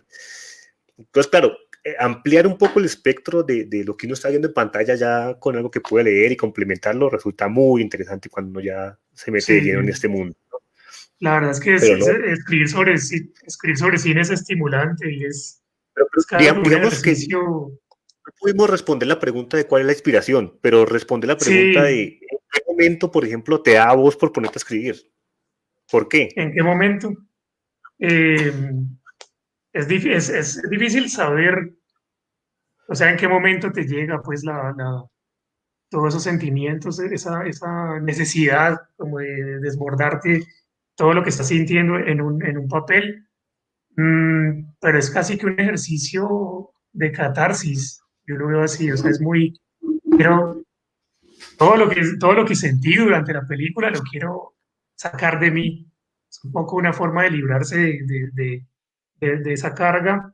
Entonces, claro, ampliar un poco el espectro de lo que uno está viendo en pantalla ya con algo que puede leer y complementarlo resulta muy interesante cuando uno ya se mete de lleno en Sí, este mundo. la verdad es que Pero no, escribir sobre cine es estimulante y es un digamos que ejercicio. no pudimos responder la pregunta de cuál es la inspiración, pero responde la pregunta Sí, de en qué momento, por ejemplo, te da a vos por ponerte a escribir. ¿Por qué? ¿en qué momento? Eh, es difícil saber, o sea, en qué momento te llega pues todos esos sentimientos, esa necesidad como de desbordarte todo lo que estás sintiendo en un papel. Pero es casi que un ejercicio de catarsis, yo lo veo así, o sea, es muy, quiero, todo lo que sentí durante la película lo quiero sacar de mí. Es un poco una forma de librarse de esa carga,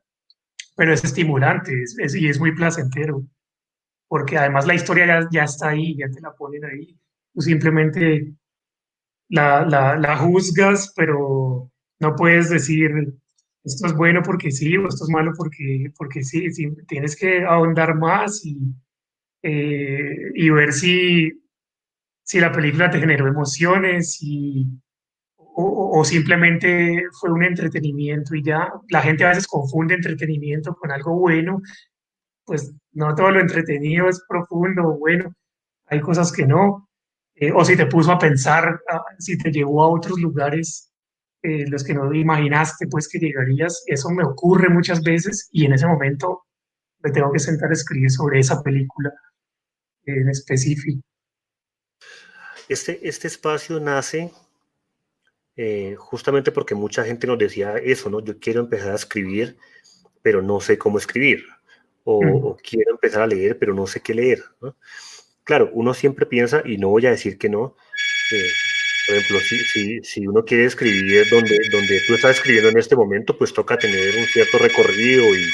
pero es estimulante y es muy placentero, porque además la historia ya está ahí, ya te la ponen ahí. Tú simplemente la juzgas, pero no puedes decir esto es bueno porque sí o esto es malo porque sí, sí, tienes que ahondar más y ver si la película te generó emociones o simplemente fue un entretenimiento y ya. La gente a veces confunde entretenimiento con algo bueno, pues no todo lo entretenido es profundo o bueno, hay cosas que no. O si te puso a pensar, si te llevó a otros lugares los que no imaginaste pues que llegarías, eso me ocurre muchas veces y en ese momento me tengo que sentar a escribir sobre esa película en específico. Este espacio nace justamente porque mucha gente nos decía eso, ¿no? Yo quiero empezar a escribir, pero no sé cómo escribir. Mm. O quiero empezar a leer, pero no sé qué leer, ¿no? Claro, uno siempre piensa, y no voy a decir que no, por ejemplo, si uno quiere escribir donde tú estás escribiendo en este momento, pues toca tener un cierto recorrido y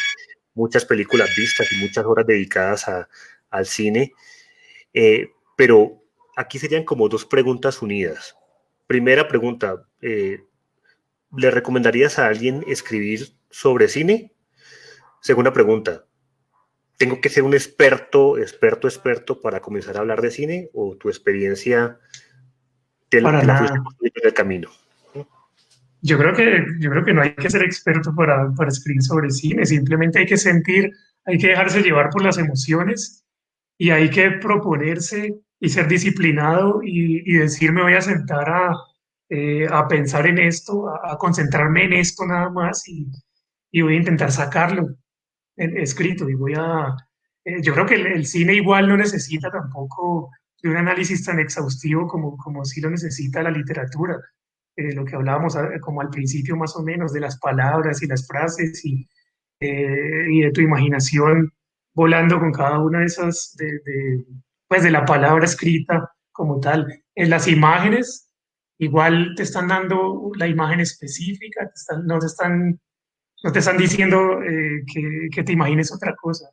muchas películas vistas y muchas horas dedicadas al cine. Pero aquí serían como dos preguntas unidas. Primera pregunta, ¿le recomendarías a alguien escribir sobre cine? Segunda pregunta, ¿tengo que ser un experto para comenzar a hablar de cine o tu experiencia Para te la fuiste nada. construyendo en el camino? yo creo que no hay que ser experto para escribir sobre cine, simplemente hay que sentir, hay que dejarse llevar por las emociones y hay que proponerse y ser disciplinado y decir me voy a sentar a pensar en esto, a concentrarme en esto nada más y voy a intentar sacarlo escrito y yo creo que el cine igual no necesita tampoco de un análisis tan exhaustivo como sí lo necesita la literatura. Lo que hablábamos como al principio más o menos de las palabras y las frases y de tu imaginación volando con cada una de esas, pues de la palabra escrita como tal. En las imágenes, igual te están dando la imagen específica, no te están diciendo que te imagines otra cosa,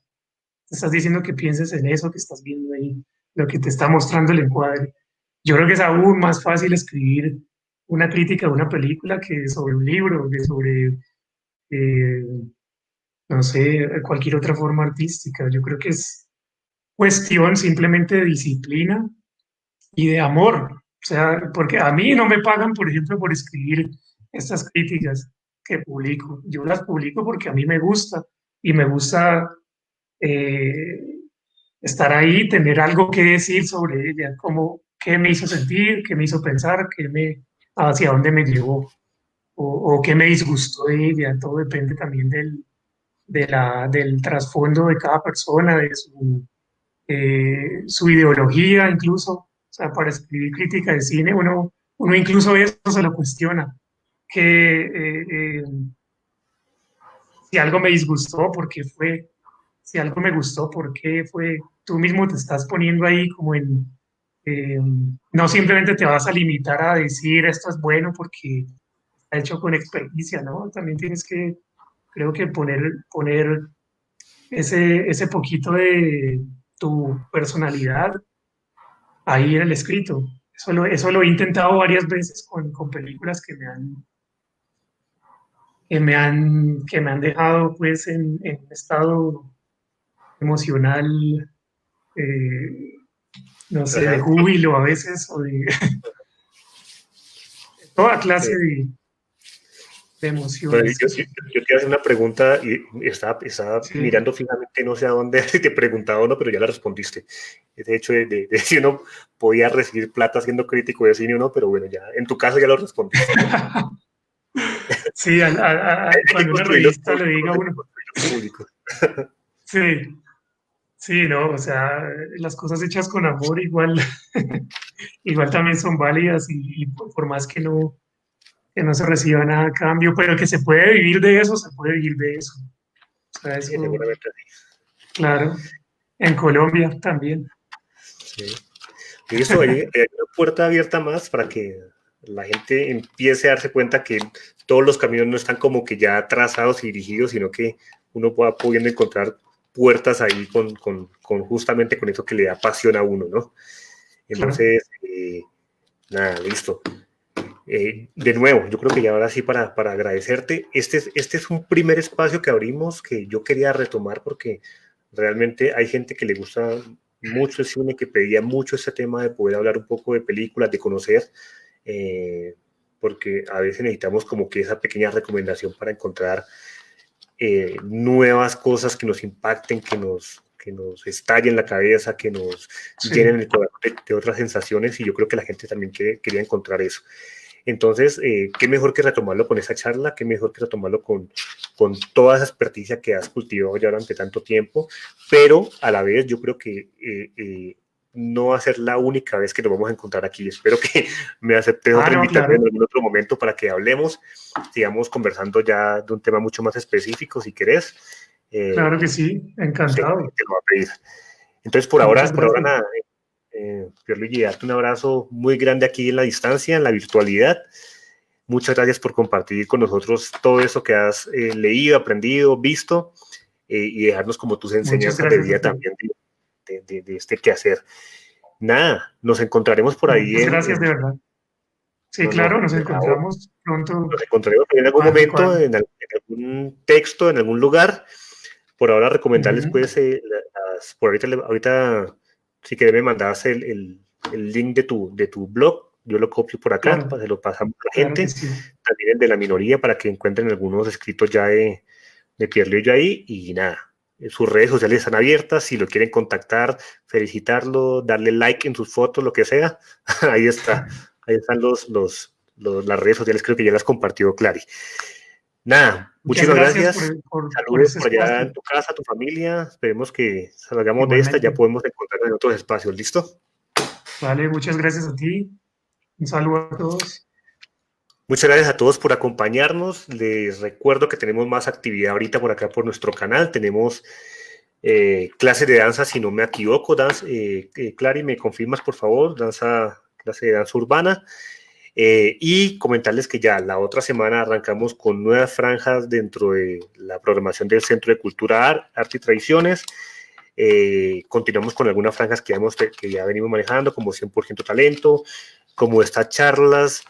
te estás diciendo que pienses en eso que estás viendo ahí, lo que te está mostrando el encuadre. Yo creo que es aún más fácil escribir una crítica de una película que sobre un libro, que sobre, eh, no sé, cualquier otra forma artística. Yo creo que es cuestión simplemente de disciplina y de amor. O sea, porque a mí no me pagan, por ejemplo, por escribir estas críticas que publico. Yo las publico porque a mí me gusta y me gusta eh, estar ahí, tener algo que decir sobre ella, como qué me hizo sentir, qué me hizo pensar, hacia dónde me llevó o qué me disgustó de ella. Todo depende también del trasfondo de cada persona, de su ideología incluso. O sea, para escribir crítica de cine, uno incluso eso se lo cuestiona, que si algo me disgustó, ¿por qué fue? Si algo me gustó, ¿por qué fue? Tú mismo te estás poniendo ahí como eh, no simplemente te vas a limitar a decir esto es bueno porque está hecho con experticia, ¿no? También tienes que, creo que poner ese poquito de tu personalidad ahí en el escrito. Eso lo he intentado varias veces con películas que me han dejado pues en un estado emocional, eh, no sé, de Ajá. júbilo a veces o de toda clase Sí. de Pero emociones. yo te hago una pregunta y estaba Sí. mirando fijamente no sé a dónde si te preguntaba o no, pero ya la respondiste. Ese hecho de si uno podía recibir plata siendo crítico de cine o no, pero bueno, ya en tu caso ya lo respondiste, ¿no? Sí, Hay que cuando una construir los revista le públicos, diga a hay que uno, construir los públicos. sí, sí, no, o sea, las cosas hechas con amor igual, igual también son válidas y por más que no se reciba nada a cambio, pero que se puede vivir de eso, se puede vivir de eso. O sea, Sí, eso, seguramente claro, en Colombia también. sí. Listo, hay una puerta abierta más para que la gente empiece a darse cuenta que todos los caminos no están como que ya trazados y dirigidos, sino que uno va pudiendo encontrar puertas ahí con justamente con eso que le da pasión a uno, ¿no? Claro. Entonces, nada, listo. De nuevo, yo creo que ya ahora sí para agradecerte, este es un primer espacio que abrimos que yo quería retomar porque realmente hay gente que le gusta mucho el cine, que pedía mucho este tema de poder hablar un poco de películas, de conocer, eh, porque a veces necesitamos como que esa pequeña recomendación para encontrar nuevas cosas que nos impacten, que nos estallen la cabeza, que nos Sí. llenen el corazón de otras sensaciones y yo creo que la gente también quería encontrar eso. Entonces, qué mejor que retomarlo con esa charla, qué mejor que retomarlo con toda esa experticia que has cultivado ya durante tanto tiempo, pero a la vez yo creo que no va a ser la única vez que nos vamos a encontrar aquí. Espero que me aceptes Ah, otra no, invitación en claro. algún otro momento para que hablemos, sigamos conversando ya de un tema mucho más específico, si querés. Claro que Y sí, no sé, encantado. te lo va a pedir. Entonces, Muchas por ahora gracias. nada, Pierluigi, darte un abrazo muy grande aquí en la distancia, en la virtualidad. Muchas gracias por compartir con nosotros todo eso que has leído, aprendido, visto y dejarnos como tus Muchas enseñanzas de gracias a vida ti. también de este quehacer. Nada, nos encontraremos por ahí Muchas gracias, de verdad. Sí, no, no, claro, nos de favor, encontramos pronto nos encontraremos en algún momento, cuando. en algún texto, en algún lugar. Por ahora recomendarles Ujú. pues, por ahorita, si querés me mandabas el link de tu blog, yo lo copio por acá, Claro, se lo pasamos a la claro que gente, sí. también el de la minoría, para que encuentren algunos escritos ya de Pierluigi ahí, y nada, sus redes sociales están abiertas, si lo quieren contactar, felicitarlo, darle like en sus fotos, lo que sea, ahí está, ahí están las redes sociales, creo que ya las compartió Clary. Nada, Muchas muchísimas gracias gracias. por Saludos este por allá espacio. en tu casa, tu familia. Esperemos que salgamos de esta. Ya Igualmente. podemos encontrarnos en otros espacios. ¿Listo? Vale, muchas gracias a ti. Un saludo a todos. Muchas gracias a todos por acompañarnos. Les recuerdo que tenemos más actividad ahorita por acá por nuestro canal. Tenemos clases de danza, si no me equivoco. Clary, ¿me confirmas, por favor? Clase de danza urbana. Y comentarles que ya la otra semana arrancamos con nuevas franjas dentro de la programación del Centro de Cultura Arte y Tradiciones. Continuamos con algunas franjas que ya venimos manejando, como 100% talento, como estas charlas,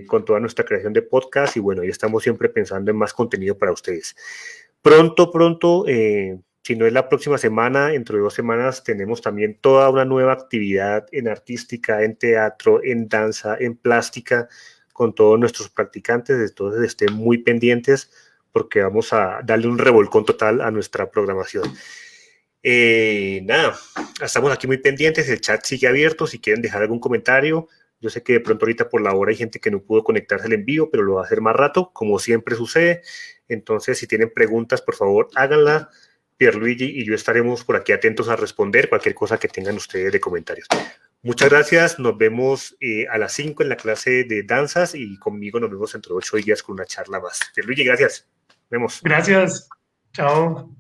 con toda nuestra creación de podcast. Y bueno, ya estamos siempre pensando en más contenido para ustedes. Pronto, si no es la próxima semana, dentro de 2 semanas, tenemos también toda una nueva actividad en artística, en teatro, en danza, en plástica, con todos nuestros practicantes. Entonces estén muy pendientes porque vamos a darle un revolcón total a nuestra programación. Nada, estamos aquí muy pendientes, el chat sigue abierto, si quieren dejar algún comentario. Yo sé que de pronto ahorita por la hora hay gente que no pudo conectarse al envío, pero lo va a hacer más rato, como siempre sucede. Entonces, si tienen preguntas, por favor, háganla. Pierluigi y yo estaremos por aquí atentos a responder cualquier cosa que tengan ustedes de comentarios. Muchas gracias, nos vemos a las 5 en la clase de danzas y conmigo nos vemos dentro de 8 días con una charla más. Pierluigi, gracias. Nos vemos. Gracias. Chao.